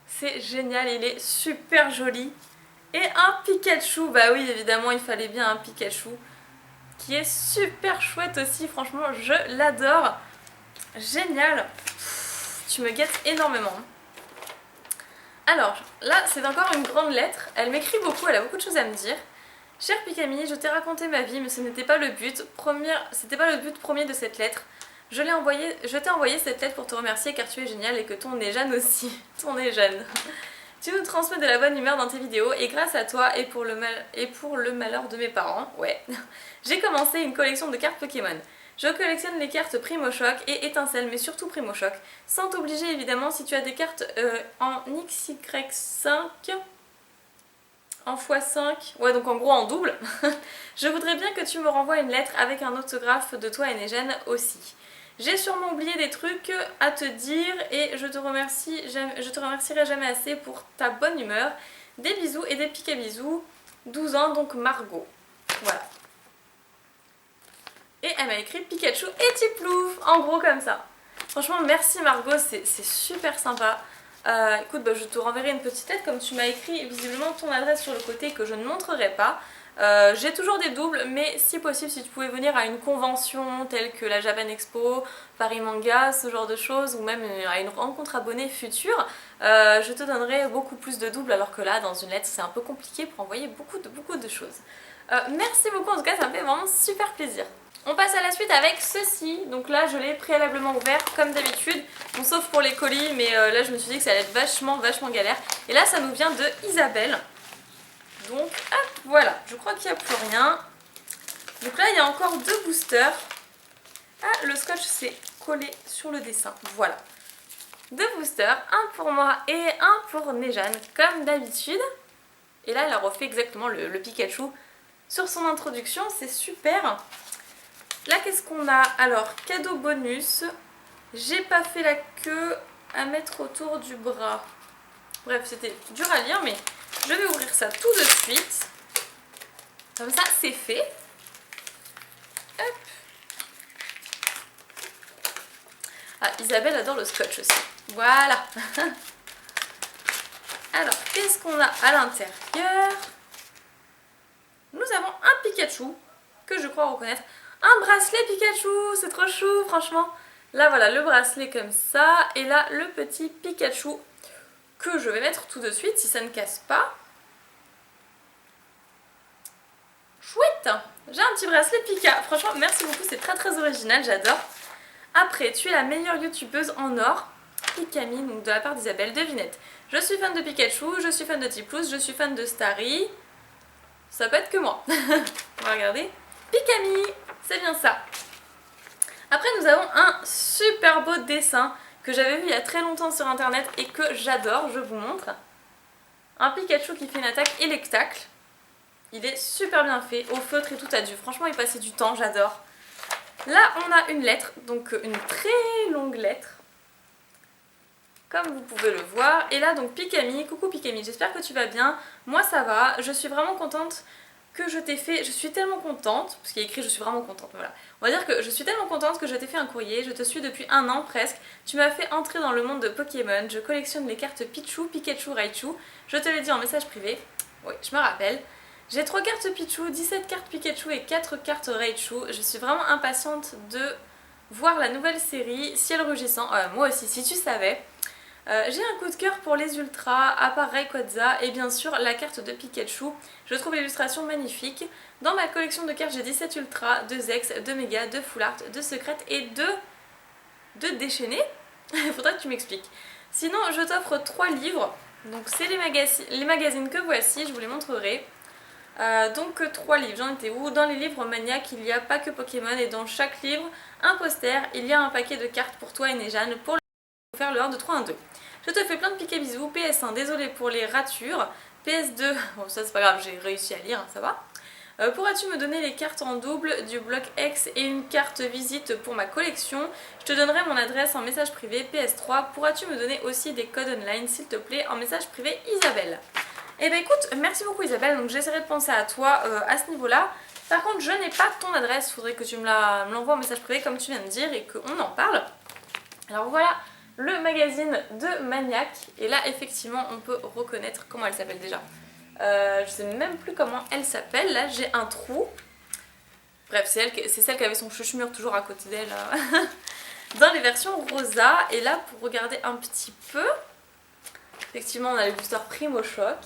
C'est génial, il est super joli. Et un Pikachu, bah oui, évidemment, il fallait bien un Pikachu. Qui est super chouette aussi, franchement, je l'adore. Génial. Tu me guettes énormément. Alors, là, c'est encore une grande lettre. Elle m'écrit beaucoup, elle a beaucoup de choses à me dire. Cher Picamille, je t'ai raconté ma vie, mais ce n'était pas le but. C'était pas le but premier de cette lettre. Je t'ai envoyé cette lettre pour te remercier car tu es génial et que ton Néjane aussi. Ton Néjane. Tu nous transmets de la bonne humeur dans tes vidéos et grâce à toi et pour le malheur de mes parents, ouais, j'ai commencé une collection de cartes Pokémon. Je collectionne les cartes Primo Choc et Étincelle, mais surtout Primo Choc, sans t'obliger évidemment si tu as des cartes en XY5, en x5, ouais donc en gros en double. Je voudrais bien que tu me renvoies une lettre avec un autographe de toi et Néjane aussi. J'ai sûrement oublié des trucs à te dire et je te remercierai jamais assez pour ta bonne humeur. Des bisous et des picabisous. 12 ans donc Margot. Voilà. Et elle m'a écrit Pikachu et Tiplouf, en gros comme ça. Franchement merci Margot, c'est super sympa. Écoute, bah, je te renverrai une petite lettre comme tu m'as écrit visiblement ton adresse sur le côté que je ne montrerai pas. J'ai toujours des doubles, mais si possible, si tu pouvais venir à une convention telle que la Japan Expo, Paris Manga, ce genre de choses, ou même à une rencontre abonnée future, je te donnerai beaucoup plus de doubles, alors que là, dans une lettre, c'est un peu compliqué pour envoyer beaucoup de choses. Merci beaucoup, en tout cas, ça me fait vraiment super plaisir. On passe à la suite avec ceci. Donc là, je l'ai préalablement ouvert comme d'habitude. Bon, sauf pour les colis, mais là, je me suis dit que ça allait être vachement galère. Et là, ça nous vient de Isabelle. Donc, hop, voilà. Je crois qu'il n'y a plus rien. Donc là, il y a encore 2 boosters. Ah, le scotch s'est collé sur le dessin. Voilà. 2 boosters. Un pour moi et un pour Néjane, comme d'habitude. Et là, elle a refait exactement le Pikachu sur son introduction. C'est super. Là, qu'est-ce qu'on a? Alors, cadeau bonus. J'ai pas fait la queue à mettre autour du bras. Bref, c'était dur à lire, mais je vais ouvrir ça tout de suite. Comme ça, c'est fait. Hop. Ah, Isabelle adore le scotch aussi. Voilà. Alors, qu'est-ce qu'on a à l'intérieur? Nous avons un Pikachu, que je crois reconnaître. Un bracelet Pikachu, c'est trop chou, franchement. Là, voilà, le bracelet comme ça. Et là, le petit Pikachu que je vais mettre tout de suite, si ça ne casse pas. Chouette! J'ai un petit bracelet Pika. Franchement, merci beaucoup, c'est très original, j'adore. Après, tu es la meilleure youtubeuse en or. Pikami, donc de la part d'Isabelle, devinette. Je suis fan de Pikachu, je suis fan de Tiplouf, je suis fan de Starry. Ça peut être que moi. On va regarder. Pikami, c'est bien ça. Après nous avons un super beau dessin que j'avais vu il y a très longtemps sur internet et que j'adore, je vous montre. Un Pikachu qui fait une attaque électacle. Il est super bien fait, au feutre et tout à du. Franchement il passait du temps, j'adore. Là on a une lettre, donc une très longue lettre. Comme vous pouvez le voir. Et là donc Pikami, coucou Pikami, j'espère que tu vas bien. Moi ça va, je suis vraiment contente que je t'ai fait, je suis tellement contente, parce qu'il y a écrit je suis vraiment contente, voilà. On va dire que je suis tellement contente que je t'ai fait un courrier, je te suis depuis 1 an presque. Tu m'as fait entrer dans le monde de Pokémon, je collectionne les cartes Pichu, Pikachu, Raichu. Je te l'ai dit en message privé, oui je me rappelle. J'ai 3 cartes Pichu, 17 cartes Pikachu et 4 cartes Raichu. Je suis vraiment impatiente de voir la nouvelle série Ciel Rugissant, moi aussi si tu savais. J'ai un coup de cœur pour les ultras, à part Rayquaza et bien sûr la carte de Pikachu. Je trouve l'illustration magnifique. Dans ma collection de cartes j'ai 17 ultras, 2 X, 2 méga, 2 full art, 2 secrètes et 2 déchaînés. Il faudra que tu m'expliques. Sinon je t'offre 3 livres, donc c'est les magazines que voici, je vous les montrerai. Donc 3 livres, j'en étais où? Dans les livres maniaques il n'y a pas que Pokémon et dans chaque livre un poster, il y a un paquet de cartes pour toi et Nejane pour faire le 1, 2, 3, 1, 2. Je te fais plein de piquets bisous. PS1, désolé pour les ratures. PS2, bon ça c'est pas grave, j'ai réussi à lire, ça va. Pourras-tu me donner les cartes en double du bloc X et une carte visite pour ma collection? Je te donnerai mon adresse en message privé. PS3, pourras-tu me donner aussi des codes online s'il te plaît en message privé Isabelle? Eh ben écoute, merci beaucoup Isabelle, donc j'essaierai de penser à toi à ce niveau-là. Par contre je n'ai pas ton adresse, il faudrait que tu me l'envoies en message privé comme tu viens de dire et qu'on en parle. Alors voilà le magazine de Maniac, et là effectivement on peut reconnaître comment elle s'appelle déjà. Je sais même plus comment elle s'appelle, là j'ai un trou. Bref, c'est celle qui avait son chuchemur toujours à côté d'elle dans les versions rosa. Et là pour regarder un petit peu, effectivement on a le booster Primo Choc.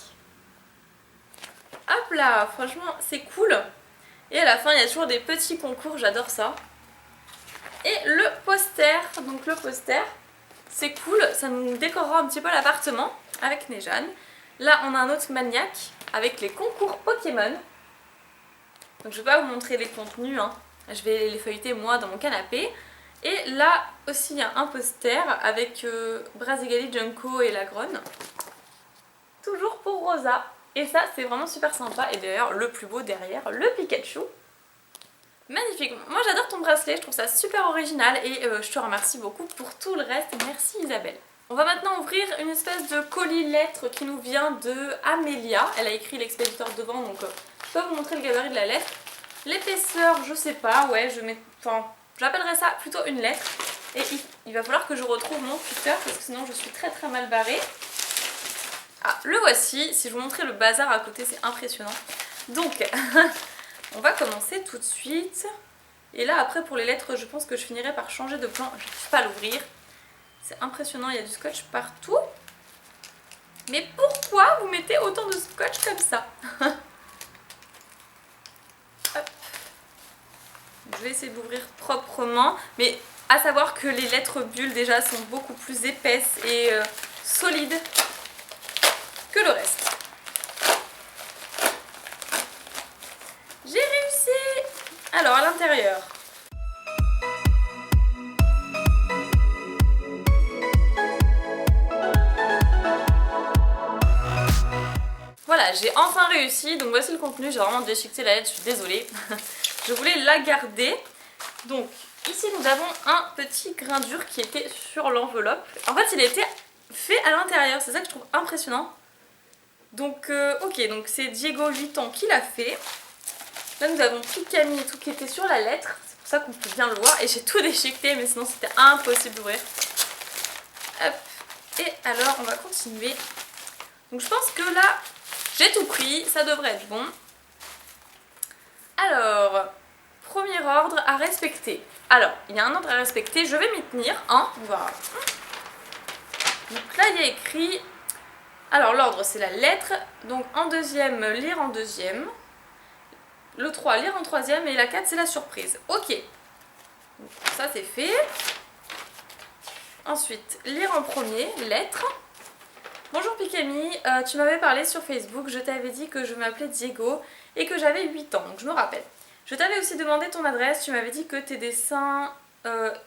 Hop là, franchement c'est cool. Et à la fin il y a toujours des petits concours, j'adore ça. Et le poster, donc le poster c'est cool, ça nous décorera un petit peu l'appartement avec Nejane. Là on a un autre Maniac avec les concours Pokémon. Donc je vais pas vous montrer les contenus, hein. Je vais les feuilleter moi dans mon canapé. Et là aussi il y a un poster avec Brazigali, Junko et Lagronne. Toujours pour Rosa. Et ça c'est vraiment super sympa. Et d'ailleurs le plus beau derrière, le Pikachu. Magnifique, moi j'adore ton bracelet, je trouve ça super original et je te remercie beaucoup pour tout le reste, merci Isabelle. On va maintenant ouvrir une espèce de colis lettre qui nous vient de Amélia, elle a écrit l'expéditeur devant donc je peux vous montrer le gabarit de la lettre. L'épaisseur je sais pas, ouais j'appellerais ça plutôt une lettre et il va falloir que je retrouve mon Twitter parce que sinon je suis très mal barrée. Ah le voici, si je vous montrais le bazar à côté c'est impressionnant. Donc... on va commencer tout de suite. Et là après pour les lettres je pense que je finirai par changer de plan. Je n'arrive pas à l'ouvrir. C'est impressionnant, il y a du scotch partout. Mais pourquoi vous mettez autant de scotch comme ça? Hop. Je vais essayer d'ouvrir proprement. Mais à savoir que les lettres bulles déjà sont beaucoup plus épaisses et solides que le reste. J'ai réussi! Alors à l'intérieur. Voilà, j'ai enfin réussi. Donc voici le contenu. J'ai vraiment déchiqueté la lettre, je suis désolée. Je voulais la garder. Donc ici nous avons un petit grain dur qui était sur l'enveloppe. En fait il a été fait à l'intérieur, c'est ça que je trouve impressionnant. Donc ok, donc c'est Diego 8 ans qui l'a fait. Là nous avons Pikami et tout qui était sur la lettre, c'est pour ça qu'on peut bien le voir. Et j'ai tout déchiqueté mais sinon c'était impossible d'ouvrir. Hop. Et alors on va continuer. Donc je pense que là j'ai tout pris, ça devrait être bon. Alors, premier ordre à respecter. Alors, il y a un ordre à respecter, je vais m'y tenir. Hein, on va... Donc là il y a écrit... Alors l'ordre c'est la lettre, donc en deuxième, lire en deuxième. Le 3, lire en troisième et la 4 c'est la surprise. Ok, donc, ça c'est fait. Ensuite, lire en premier, lettre. Bonjour Pikami, tu m'avais parlé sur Facebook, je t'avais dit que je m'appelais Diego et que j'avais 8 ans, donc je me rappelle. Je t'avais aussi demandé ton adresse, tu m'avais dit que tes dessins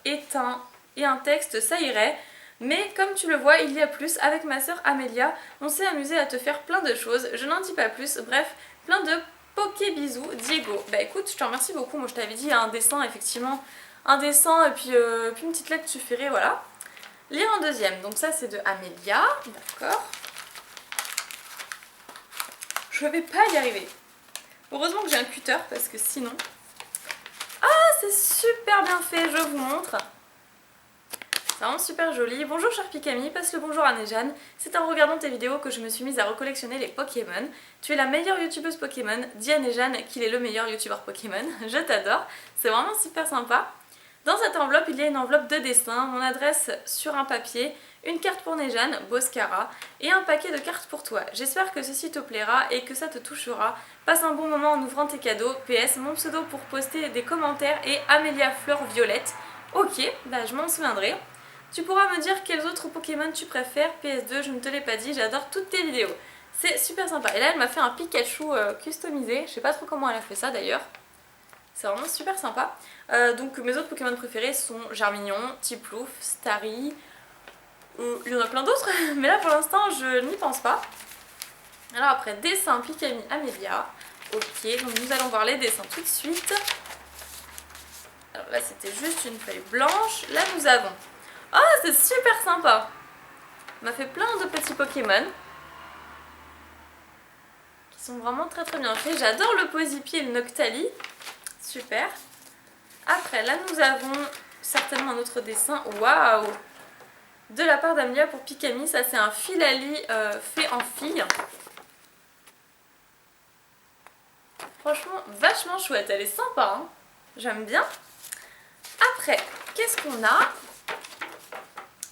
éteint et un texte, ça irait. Mais comme tu le vois, il y a plus. Avec ma soeur Amélia, on s'est amusé à te faire plein de choses. Je n'en dis pas plus. Bref, plein de poké bisous, Diego. Bah écoute, je te remercie beaucoup. Moi je t'avais dit un dessin, effectivement. Un dessin et puis une petite lettre suffirait, voilà. Lire un deuxième. Donc ça c'est de Amélia. D'accord. Je vais pas y arriver. Heureusement que j'ai un cutter parce que sinon... Ah, c'est super bien fait, je vous montre. C'est vraiment super joli. Bonjour cher Pikami, passe le bonjour à Nejane. C'est en regardant tes vidéos que je me suis mise à recollectionner les Pokémon. Tu es la meilleure youtubeuse Pokémon. Dis à Nejane qu'il est le meilleur youtubeur Pokémon. Je t'adore. C'est vraiment super sympa. Dans cette enveloppe, il y a une enveloppe de dessin, mon adresse sur un papier, une carte pour Nejane, Boscara, et un paquet de cartes pour toi. J'espère que ceci te plaira et que ça te touchera. Passe un bon moment en ouvrant tes cadeaux. PS, mon pseudo pour poster des commentaires est Amélia Fleur Violette. Ok, bah je m'en souviendrai. Tu pourras me dire quels autres Pokémon tu préfères. PS2, je ne te l'ai pas dit, j'adore toutes tes vidéos. C'est super sympa. Et là, elle m'a fait un Pikachu customisé. Je sais pas trop comment elle a fait ça d'ailleurs. C'est vraiment super sympa. Donc mes autres Pokémon préférés sont Charmignon, Tiplouf, Starry. Il y en a plein d'autres, mais là pour l'instant je n'y pense pas. Alors après, dessin Pikami Amélia. Ok, donc nous allons voir les dessins tout de suite. Alors là c'était juste une feuille blanche. Là nous avons... Ah, c'est super sympa. On m'a fait plein de petits Pokémon qui sont vraiment très bien faits. J'adore le Posipi et le Noctali. Super. Après, là nous avons certainement un autre dessin. Waouh! De la part d'Amelia pour Pikami. Ça c'est un Filali fait en fille. Franchement, vachement chouette. Elle est sympa, hein. J'aime bien. Après, qu'est-ce qu'on a?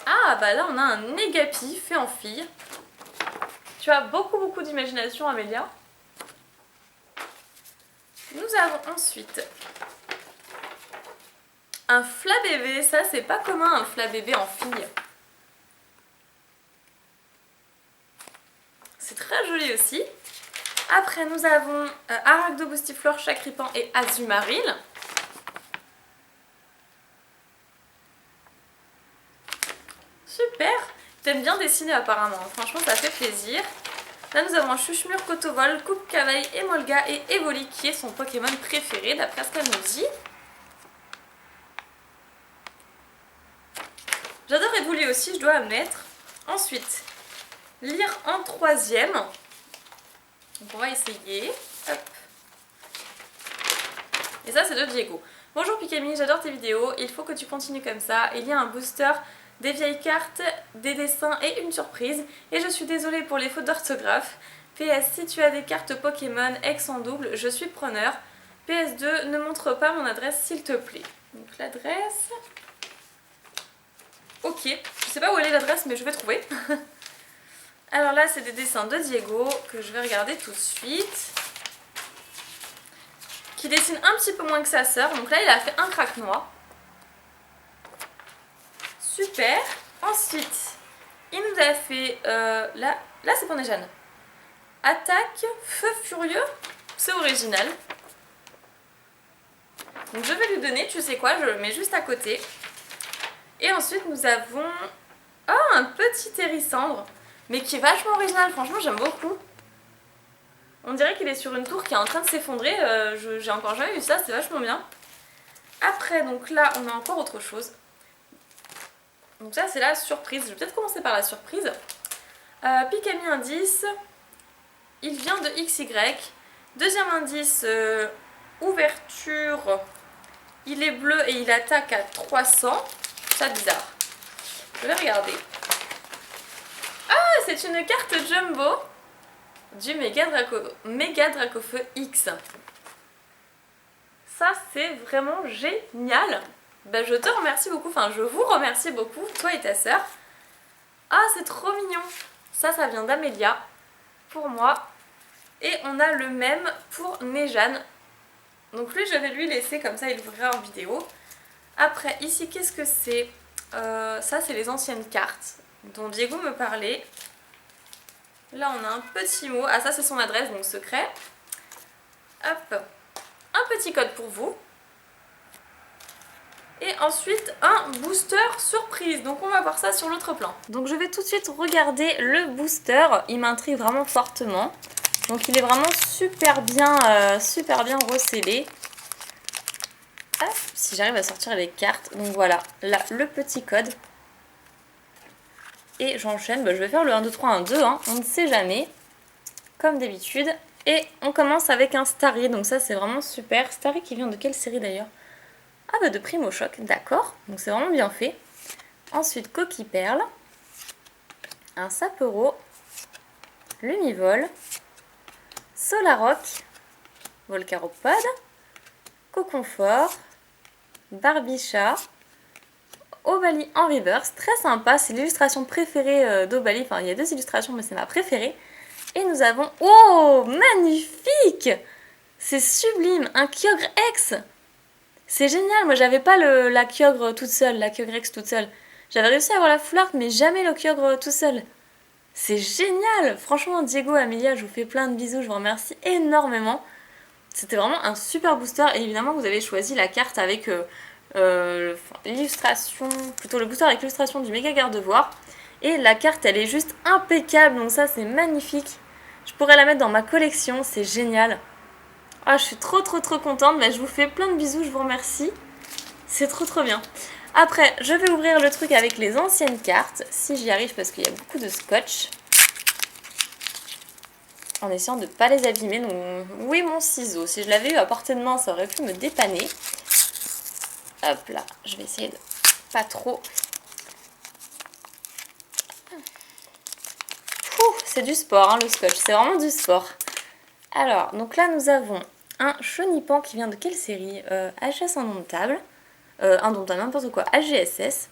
Ah, bah là on a un Negapi fait en fille. Tu as beaucoup d'imagination, Amélia. Nous avons ensuite un Flabébé. Ça c'est pas commun, un Flabébé en fille. C'est très joli aussi. Après nous avons Arachdo Boustiflore, Chakripan et Azumaril. Super. T'aimes bien dessiner apparemment. Franchement ça fait plaisir. Là nous avons un Chuchmur, Cotovol, Coupe Cavaille, Emolga et Evoli qui est son Pokémon préféré d'après ce qu'elle nous dit. J'adore Evoli aussi, je dois admettre. Ensuite, lire en troisième. Donc on va essayer. Hop. Et ça c'est de Diego. Bonjour Pikami, j'adore tes vidéos. Il faut que tu continues comme ça. Il y a un booster, des vieilles cartes, des dessins et une surprise. Et je suis désolée pour les fautes d'orthographe. PS, si tu as des cartes Pokémon ex en double, je suis preneur. PS2, ne montre pas mon adresse s'il te plaît. Donc l'adresse... Ok, je sais pas où elle est l'adresse mais je vais trouver. Alors là c'est des dessins de Diego que je vais regarder tout de suite. Qui dessine un petit peu moins que sa sœur. Donc là il a fait un craque-noix. Super. Ensuite, il nous a fait... là c'est pour Nejane. Attaque, feu furieux. C'est original. Donc je vais lui donner, tu sais quoi, je le mets juste à côté. Et ensuite nous avons... Oh, un petit hérissandre. Mais qui est vachement original, franchement j'aime beaucoup. On dirait qu'il est sur une tour qui est en train de s'effondrer. J'ai encore jamais vu ça, c'est vachement bien. Après, donc là, on a encore autre chose. Donc ça, c'est la surprise. Je vais peut-être commencer par la surprise. Pikami indice. Il vient de XY. Deuxième indice, ouverture. Il est bleu et il attaque à 300. C'est bizarre. Je vais regarder. Ah, c'est une carte Jumbo du Mega Dracofeu X. Ça c'est vraiment génial. Ben, je te remercie beaucoup, enfin je vous remercie beaucoup, toi et ta sœur. Ah c'est trop mignon. Ça vient d'Amélia pour moi. Et on a le même pour Nejane. Donc lui je vais lui laisser comme ça il le verra en vidéo. Après ici qu'est-ce que c'est? Ça c'est les anciennes cartes dont Diego me parlait. Là on a un petit mot, ah ça c'est son adresse donc secret. Hop, un petit code pour vous. Et ensuite un booster surprise, donc on va voir ça sur l'autre plan. Donc je vais tout de suite regarder le booster, il m'intrigue vraiment fortement. Donc il est vraiment super bien recellé. Hop, si j'arrive à sortir les cartes, donc voilà, là le petit code. Et j'enchaîne, je vais faire le 1, 2, 3, 1, 2, hein, on ne sait jamais, comme d'habitude. Et on commence avec un Starry, donc ça c'est vraiment super. Starry qui vient de quelle série d'ailleurs? Ah bah de Primo Choc, d'accord, donc c'est vraiment bien fait. Ensuite Coquille Perle, un Sapero, Lumivol, Solaroc, Volcaropode, Coconfort, Barbichat, Obali en reverse, très sympa, c'est l'illustration préférée d'Obali, enfin il y a 2 illustrations mais c'est ma préférée. Et nous avons, oh magnifique, c'est sublime, un Kyogre X. C'est génial, moi j'avais pas la Kyogre toute seule, la Kyogre X toute seule. J'avais réussi à avoir la Full Art mais jamais le Kyogre tout seul. C'est génial, franchement Diego, Amelia, je vous fais plein de bisous, je vous remercie énormément. C'était vraiment un super booster et évidemment vous avez choisi la carte avec l'illustration, plutôt le booster avec l'illustration du méga gardevoir. Et la carte elle est juste impeccable, donc ça c'est magnifique. Je pourrais la mettre dans ma collection, c'est génial. Ah, je suis trop contente, je vous fais plein de bisous, je vous remercie. C'est trop bien. Après, je vais ouvrir le truc avec les anciennes cartes, si j'y arrive parce qu'il y a beaucoup de scotch. En essayant de ne pas les abîmer, donc oui mon ciseau, si je l'avais eu à portée de main ça aurait pu me dépanner. Hop là, je vais essayer de pas trop. C'est du sport hein, le scotch, c'est vraiment du sport. Alors, donc là nous avons un Chenipan qui vient de quelle série? HS Indomptable. Indomptable, n'importe quoi. AGSS.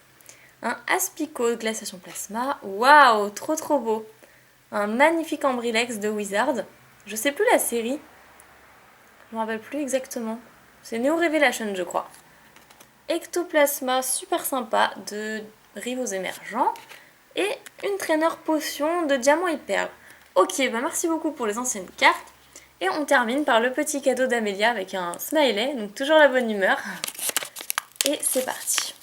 Un Aspico Glaciation Plasma. Waouh, trop beau. Un magnifique Ambrilex de Wizard. Je sais plus la série. Je me rappelle plus exactement. C'est Neo Revelation, je crois. Ectoplasma, super sympa, de Rivaux Émergents. Et une Trainer Potion de Diamant et Perle. Ok, merci beaucoup pour les anciennes cartes. Et on termine par le petit cadeau d'Amélia avec un smiley, donc toujours la bonne humeur. Et c'est parti.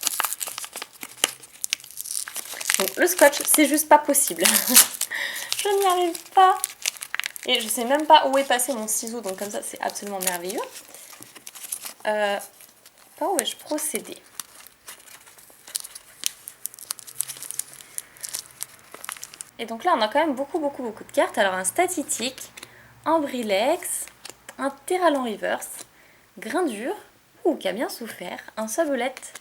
Donc le scotch, c'est juste pas possible. Je n'y arrive pas. Et je sais même pas où est passé mon ciseau, donc comme ça c'est absolument merveilleux. Par où ai-je procédé? Et donc là on a quand même beaucoup de cartes. Alors un Statitique, un Brilex, un Terralan Reverse, Grindure, qui a bien souffert, un Sabolette,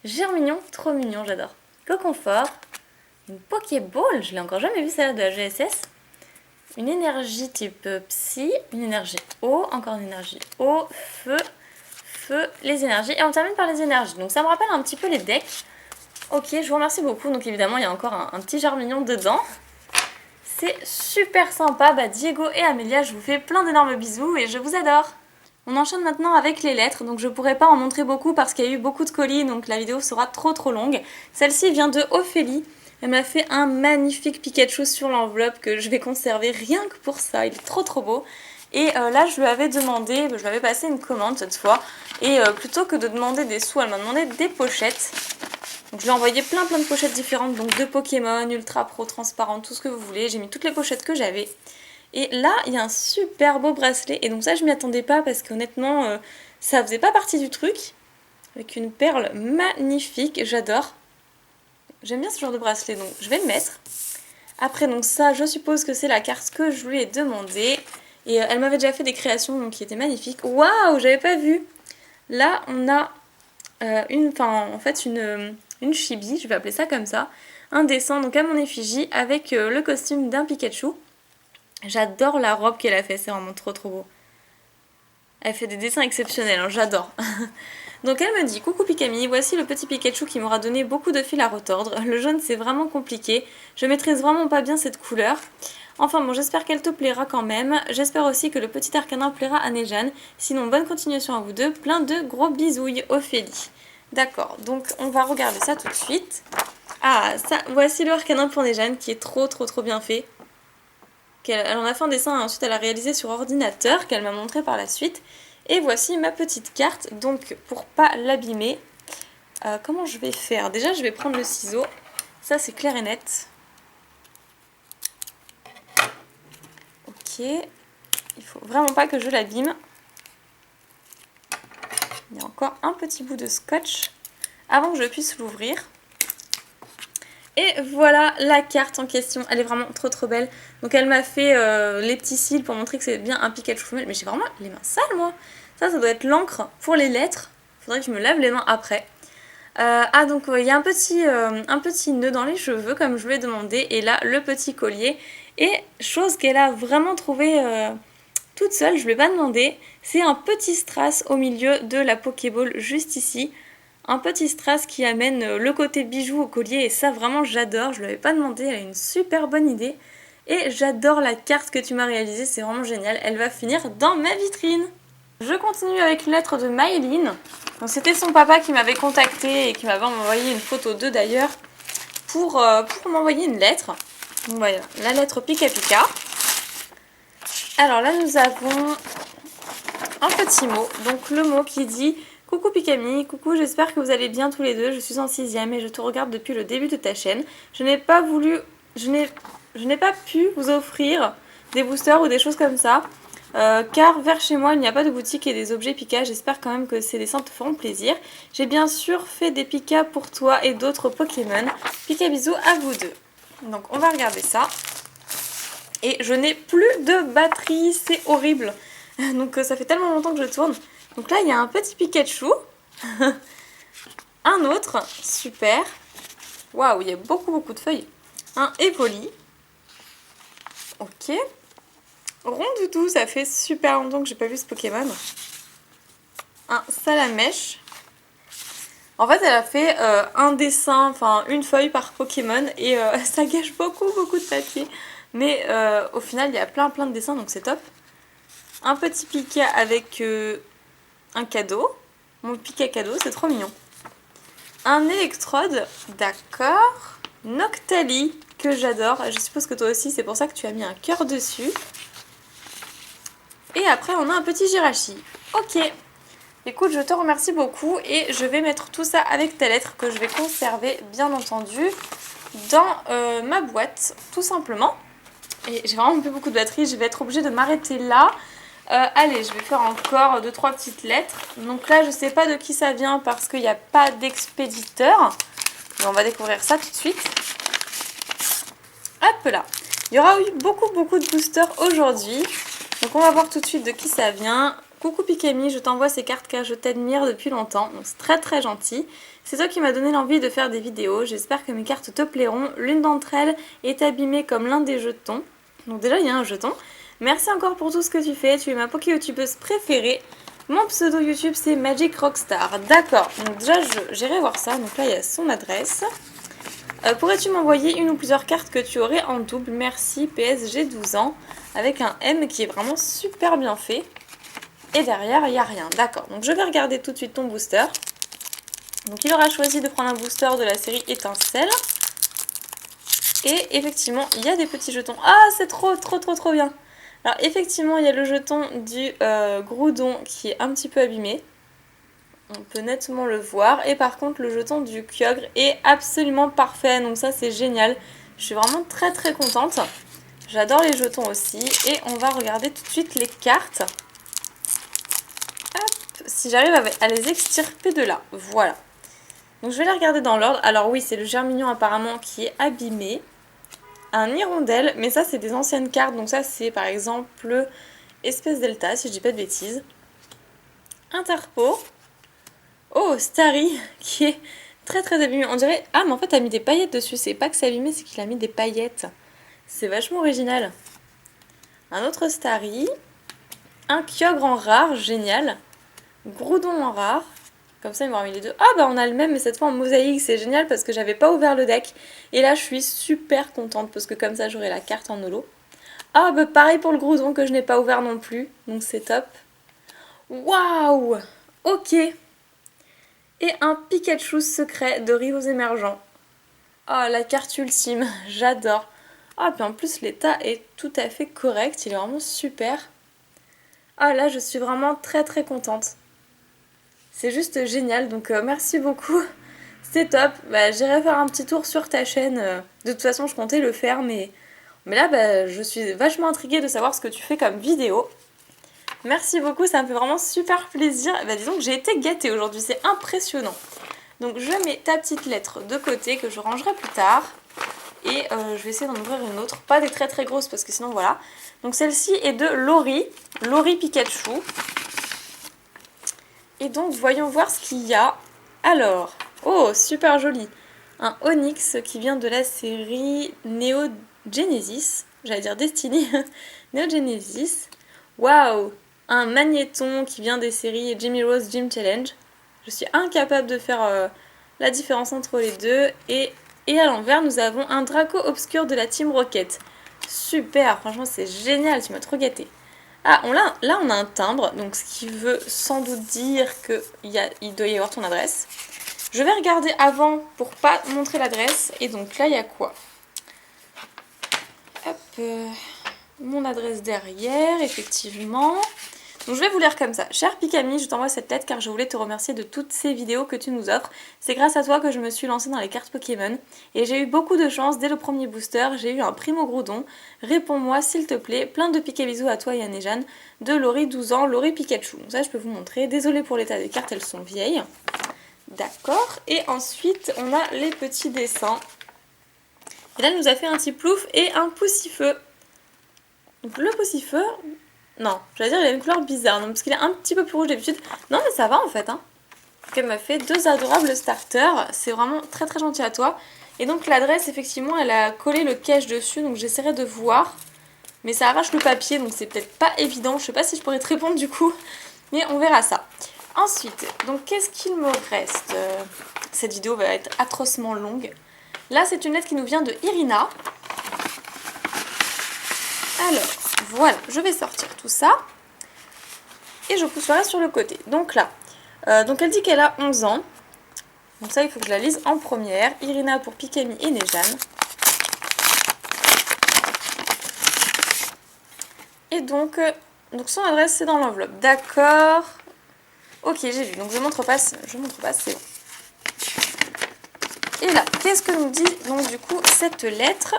Germignon, trop mignon, j'adore. Coconfort, une Pokéball, je l'ai encore jamais vu celle de la GSS, une énergie type Psy, une énergie eau, encore une énergie eau, feu, les énergies, et on termine par les énergies. Donc ça me rappelle un petit peu les decks. Ok, je vous remercie beaucoup. Donc évidemment il y a encore un petit Germignon dedans. C'est super sympa. Diego et Amélia, je vous fais plein d'énormes bisous et je vous adore. On enchaîne maintenant avec les lettres, donc je pourrais pas en montrer beaucoup parce qu'il y a eu beaucoup de colis, donc la vidéo sera trop longue. Celle-ci vient de Ophélie. Elle m'a fait un magnifique Pikachu sur l'enveloppe que je vais conserver rien que pour ça, il est trop beau. Et là je lui avais demandé, je lui avais passé une commande cette fois, et plutôt que de demander des sous, elle m'a demandé des pochettes. Donc je lui ai envoyé plein de pochettes différentes, donc de Pokémon, Ultra Pro, transparentes, tout ce que vous voulez. J'ai mis toutes les pochettes que j'avais. Et là, il y a un super beau bracelet. Et donc ça, je m'y attendais pas parce qu'honnêtement, ça faisait pas partie du truc. Avec une perle magnifique, j'adore. J'aime bien ce genre de bracelet, donc je vais le mettre. Après, donc ça, je suppose que c'est la carte que je lui ai demandé. Et elle m'avait déjà fait des créations donc, qui étaient magnifiques. Waouh, j'avais pas vu. Là, on a une chibi, je vais appeler ça comme ça. Un dessin donc à mon effigie avec le costume d'un Pikachu. J'adore la robe qu'elle a fait, c'est vraiment trop beau. Elle fait des dessins exceptionnels, hein, j'adore. Donc elle me dit: coucou Pikami, voici le petit Pikachu qui m'aura donné beaucoup de fil à retordre. Le jaune c'est vraiment compliqué, je maîtrise vraiment pas bien cette couleur. Enfin bon, j'espère qu'elle te plaira quand même. J'espère aussi que le petit Arcanin plaira à Nejane. Sinon, bonne continuation à vous deux. Plein de gros bisouilles, Ophélie. D'accord, donc on va regarder ça tout de suite. Ah, ça, voici le Arcanin pour Nejane qui est trop bien fait. Elle en a fait un dessin et ensuite elle a réalisé sur ordinateur qu'elle m'a montré par la suite. Et voici ma petite carte, donc pour pas l'abîmer, Comment je vais faire? Déjà, je vais prendre le ciseau. Ça, c'est clair et net. Ok. Il faut vraiment pas que je l'abîme. Il y a encore un petit bout de scotch avant que je puisse l'ouvrir. Et voilà la carte en question, elle est vraiment trop belle. Donc elle m'a fait les petits cils pour montrer que c'est bien un Pikachu femelle. Mais j'ai vraiment les mains sales moi. Ça doit être l'encre pour les lettres. Faudrait que je me lave les mains après. Donc il y a un petit nœud dans les cheveux comme je lui ai demandé. Et là le petit collier. Et chose qu'elle a vraiment trouvé toute seule, je ne lui ai pas demandé. C'est un petit strass au milieu de la Pokéball juste ici. Un petit strass qui amène le côté bijou au collier et ça vraiment j'adore, je ne l'avais pas demandé, elle a une super bonne idée. Et j'adore la carte que tu m'as réalisée, c'est vraiment génial, elle va finir dans ma vitrine. Je continue avec une lettre de Maëline. C'était son papa qui m'avait contacté et qui m'avait envoyé une photo d'eux d'ailleurs pour m'envoyer une lettre. Donc voilà, la lettre Pika Pika. Alors là nous avons un petit mot, donc le mot qui dit: coucou Pikami, coucou, j'espère que vous allez bien tous les deux, je suis en 6ème et je te regarde depuis le début de ta chaîne. Je n'ai pas pu vous offrir des boosters ou des choses comme ça, car vers chez moi il n'y a pas de boutique et des objets Pika, j'espère quand même que ces dessins te feront plaisir. J'ai bien sûr fait des Pika pour toi et d'autres Pokémon. Pika bisous à vous deux. Donc on va regarder ça. Et je n'ai plus de batterie, c'est horrible. Donc ça fait tellement longtemps que je tourne. Donc là il y a un petit Pikachu. Un autre, super. Waouh, il y a beaucoup de feuilles. Un Evoli. Ok. Rondoudou, ça fait super longtemps que j'ai pas vu ce Pokémon. Un Salamèche. En fait elle a fait un dessin, enfin une feuille par Pokémon. Et ça gâche beaucoup de papier. Mais au final il y a plein de dessins donc c'est top. Un petit Pika avec un cadeau. Mon Pika cadeau, c'est trop mignon. Un électrode, d'accord. Noctali, que j'adore. Je suppose que toi aussi, c'est pour ça que tu as mis un cœur dessus. Et après, on a un petit Jirachi. Ok. Écoute, je te remercie beaucoup et je vais mettre tout ça avec ta lettre que je vais conserver, bien entendu, dans ma boîte, tout simplement. Et j'ai vraiment plus beaucoup de batterie, je vais être obligée de m'arrêter là. Allez, je vais faire encore 2-3 petites lettres. Donc là, je sais pas de qui ça vient parce qu'il n'y a pas d'expéditeur. Mais on va découvrir ça tout de suite. Hop là. Il y aura eu beaucoup de boosters aujourd'hui. Donc on va voir tout de suite de qui ça vient. Coucou Pikami, je t'envoie ces cartes car je t'admire depuis longtemps. Donc c'est très gentil. C'est toi qui m'as donné l'envie de faire des vidéos. J'espère que mes cartes te plairont. L'une d'entre elles est abîmée comme l'un des jetons. Donc déjà, il y a un jeton. Merci encore pour tout ce que tu fais, tu es ma Poké-youtubeuse préférée. Mon pseudo YouTube c'est Magic Rockstar. D'accord, donc déjà j'irai voir ça. Donc là il y a son adresse. Pourrais-tu m'envoyer une ou plusieurs cartes que tu aurais en double? Merci, PS j'ai 12 ans. Avec un M qui est vraiment super bien fait. Et derrière il n'y a rien. D'accord, donc je vais regarder tout de suite ton booster. Donc il aura choisi de prendre un booster de la série Étincelle. Et effectivement il y a des petits jetons. Ah c'est trop bien. Alors effectivement il y a le jeton du Groudon qui est un petit peu abîmé. On peut nettement le voir. Et par contre le jeton du Kyogre est absolument parfait. Donc ça c'est génial. Je suis vraiment très contente. J'adore les jetons aussi. Et on va regarder tout de suite les cartes. Hop, si j'arrive à les extirper de là. Voilà. Donc je vais les regarder dans l'ordre. Alors oui c'est le Germignon apparemment qui est abîmé. Un hirondelle, mais ça c'est des anciennes cartes, donc ça c'est par exemple Espèce Delta, si je dis pas de bêtises. Interpo. Oh, Starry, qui est très abîmé. On dirait... Ah, mais en fait, elle a mis des paillettes dessus. C'est pas que c'est abîmé, c'est qu'il a mis des paillettes. C'est vachement original. Un autre Starry. Un Kyogre en rare, génial. Groudon en rare. Comme ça, ils m'ont remis les deux. Ah, bah on a le même, mais cette fois en mosaïque. C'est génial parce que j'avais pas ouvert le deck. Et là, je suis super contente parce que comme ça, j'aurai la carte en holo. Ah, bah pareil pour le Groudon que je n'ai pas ouvert non plus. Donc c'est top. Waouh! Ok. Et un Pikachu secret de Rivaux Émergents. Oh, la carte ultime. J'adore. Ah, puis en plus, l'état est tout à fait correct. Il est vraiment super. Ah, là, je suis vraiment très contente. C'est juste génial, donc merci beaucoup C'est top, bah, j'irai faire un petit tour sur ta chaîne. De toute façon, je comptais le faire, mais là, bah, je suis vachement intriguée de savoir ce que tu fais comme vidéo. Merci beaucoup, ça me fait vraiment super plaisir. Bah, disons que j'ai été gâtée aujourd'hui, c'est impressionnant. Donc je mets ta petite lettre de côté que je rangerai plus tard. Et je vais essayer d'en ouvrir une autre, pas des très très grosses parce que sinon voilà. Donc celle-ci est de Lori Pikachu. Et donc voyons voir ce qu'il y a. Alors, oh super joli. Un Onix qui vient de la série Neo Genesis. J'allais dire Destiny. Neo Genesis. Waouh. Un Magnéton qui vient des séries Jimmy Rose Gym Challenge. Je suis incapable de faire la différence entre les deux. Et à l'envers, nous avons un Draco Obscur de la Team Rocket. Super, franchement c'est génial, tu m'as trop gâté. Ah, là on a un timbre, donc ce qui veut sans doute dire qu'il doit y avoir ton adresse. Je vais regarder avant pour pas montrer l'adresse. Et donc là il y a quoi? Hop, mon adresse derrière, effectivement. Donc je vais vous lire comme ça. Cher Pikami, je t'envoie cette lettre car je voulais te remercier de toutes ces vidéos que tu nous offres. C'est grâce à toi que je me suis lancée dans les cartes Pokémon. Et j'ai eu beaucoup de chance dès le premier booster. J'ai eu un Primo Groudon. Réponds-moi s'il te plaît. Plein de Pikabisous à toi et à Nejan. De Lori, 12 ans, Lori Pikachu. Donc ça je peux vous montrer. Désolée pour l'état des cartes, elles sont vieilles. D'accord. Et ensuite on a les petits dessins. Et là elle nous a fait un petit plouf et un poussifeu. Donc le poussifeu... Non, j'allais dire il a une couleur bizarre, non, parce qu'il est un petit peu plus rouge d'habitude. Non mais ça va en fait, hein. Donc elle m'a fait deux adorables starters, c'est vraiment très très gentil à toi. Et donc l'adresse, effectivement, elle a collé le cache dessus, donc j'essaierai de voir. Mais ça arrache le papier, donc c'est peut-être pas évident, je sais pas si je pourrais te répondre du coup. Mais on verra ça. Ensuite, donc qu'est-ce qu'il me reste? Cette vidéo va être atrocement longue. Là c'est une lettre qui nous vient de Irina. Alors... Voilà, je vais sortir tout ça et je pousserai sur le côté. Donc là, donc elle dit qu'elle a 11 ans. Donc ça, il faut que je la lise en première. Irina pour Pikami et Nejan. Et donc son adresse, c'est dans l'enveloppe. D'accord. Ok, j'ai vu. Donc je montre pas, c'est bon. Et là, qu'est-ce que nous dit donc du coup cette lettre?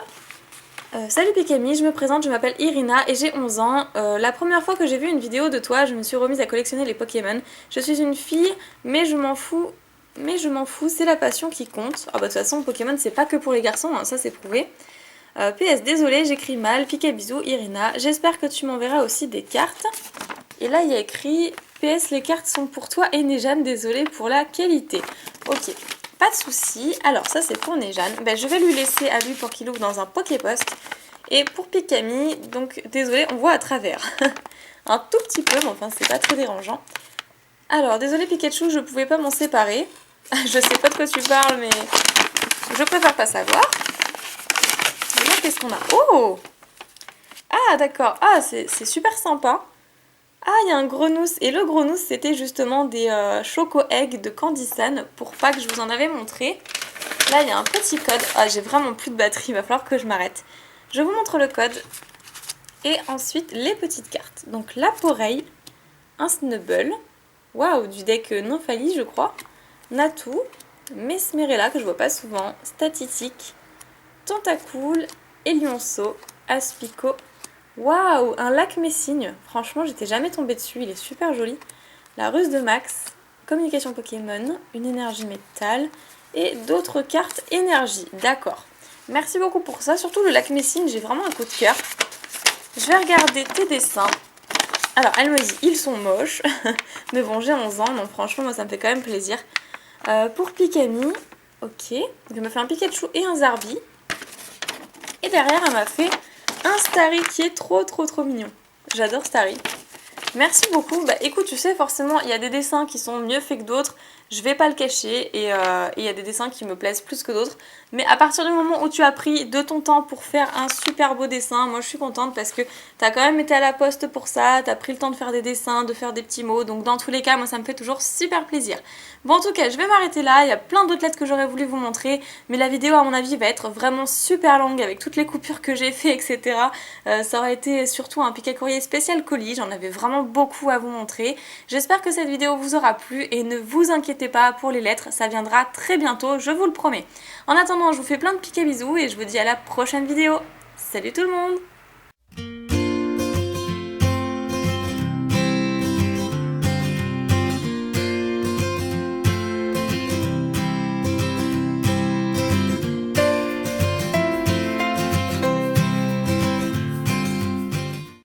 Salut Pikami, je me présente, je m'appelle Irina et j'ai 11 ans. La première fois que j'ai vu une vidéo de toi, je me suis remise à collectionner les Pokémon. Je suis une fille, mais je m'en fous, c'est la passion qui compte. Ah bah de toute façon, Pokémon c'est pas que pour les garçons, hein, ça c'est prouvé. PS, désolé, j'écris mal, Pikabisou, Irina. J'espère que tu m'enverras aussi des cartes. Et là il y a écrit PS, les cartes sont pour toi et Nejan, désolé pour la qualité. Ok. Pas de soucis. Alors ça c'est pour Nejan. Ben, je vais lui laisser à lui pour qu'il ouvre dans un Poképost. Et pour Pikami, donc désolé, on voit à travers. Un tout petit peu, mais enfin c'est pas très dérangeant. Alors désolé Pikachu, je pouvais pas m'en séparer. Je sais pas de quoi tu parles, mais je préfère pas savoir. Et là qu'est-ce qu'on a? Oh! Ah d'accord, ah c'est super sympa. Ah, il y a un Grenousse. Et le Grenousse, c'était justement des Choco Egg de Candysan pour pas que je vous en avais montré. Là, il y a un petit code. Ah, j'ai vraiment plus de batterie, il va falloir que je m'arrête. Je vous montre le code. Et ensuite, les petites cartes. Donc, la Poreille, un Snubble. Waouh, du deck Nymphalie, je crois. Natu, Mesmerella, que je vois pas souvent. Statitique, Tentacool, Elionceau, Aspico. Waouh, un lac Messigne. Franchement, j'étais jamais tombée dessus. Il est super joli. La ruse de Max, communication Pokémon, une énergie métal et d'autres cartes énergie. D'accord. Merci beaucoup pour ça. Surtout le lac Messigne, j'ai vraiment un coup de cœur. Je vais regarder tes dessins. Alors, elle me dit, ils sont moches. Mais bon, j'ai 11 ans, donc franchement, moi, ça me fait quand même plaisir. Pour Pikami, ok. Donc, elle m'a fait un Pikachu et un Zarbi. Et derrière, elle m'a fait un Starry qui est trop mignon. J'adore Starry. Merci beaucoup. Bah écoute, tu sais, forcément, il y a des dessins qui sont mieux faits que d'autres. Je vais pas le cacher. Et il y a des dessins qui me plaisent plus que d'autres. Mais à partir du moment où tu as pris de ton temps pour faire un super beau dessin, moi je suis contente parce que t'as quand même été à la poste pour ça. T'as pris le temps de faire des dessins, de faire des petits mots. Donc dans tous les cas, moi ça me fait toujours super plaisir. Bon, en tout cas, je vais m'arrêter là. Il y a plein d'autres lettres que j'aurais voulu vous montrer. Mais la vidéo, à mon avis, va être vraiment super longue avec toutes les coupures que j'ai fait, etc. Ça aurait été surtout un pic à courrier spécial colis. J'en avais vraiment beaucoup à vous montrer. J'espère que cette vidéo vous aura plu et ne vous inquiétez inquiétez pas pour les lettres, ça viendra très bientôt, je vous le promets. En attendant, je vous fais plein de piquets bisous et je vous dis à la prochaine vidéo. Salut tout le monde!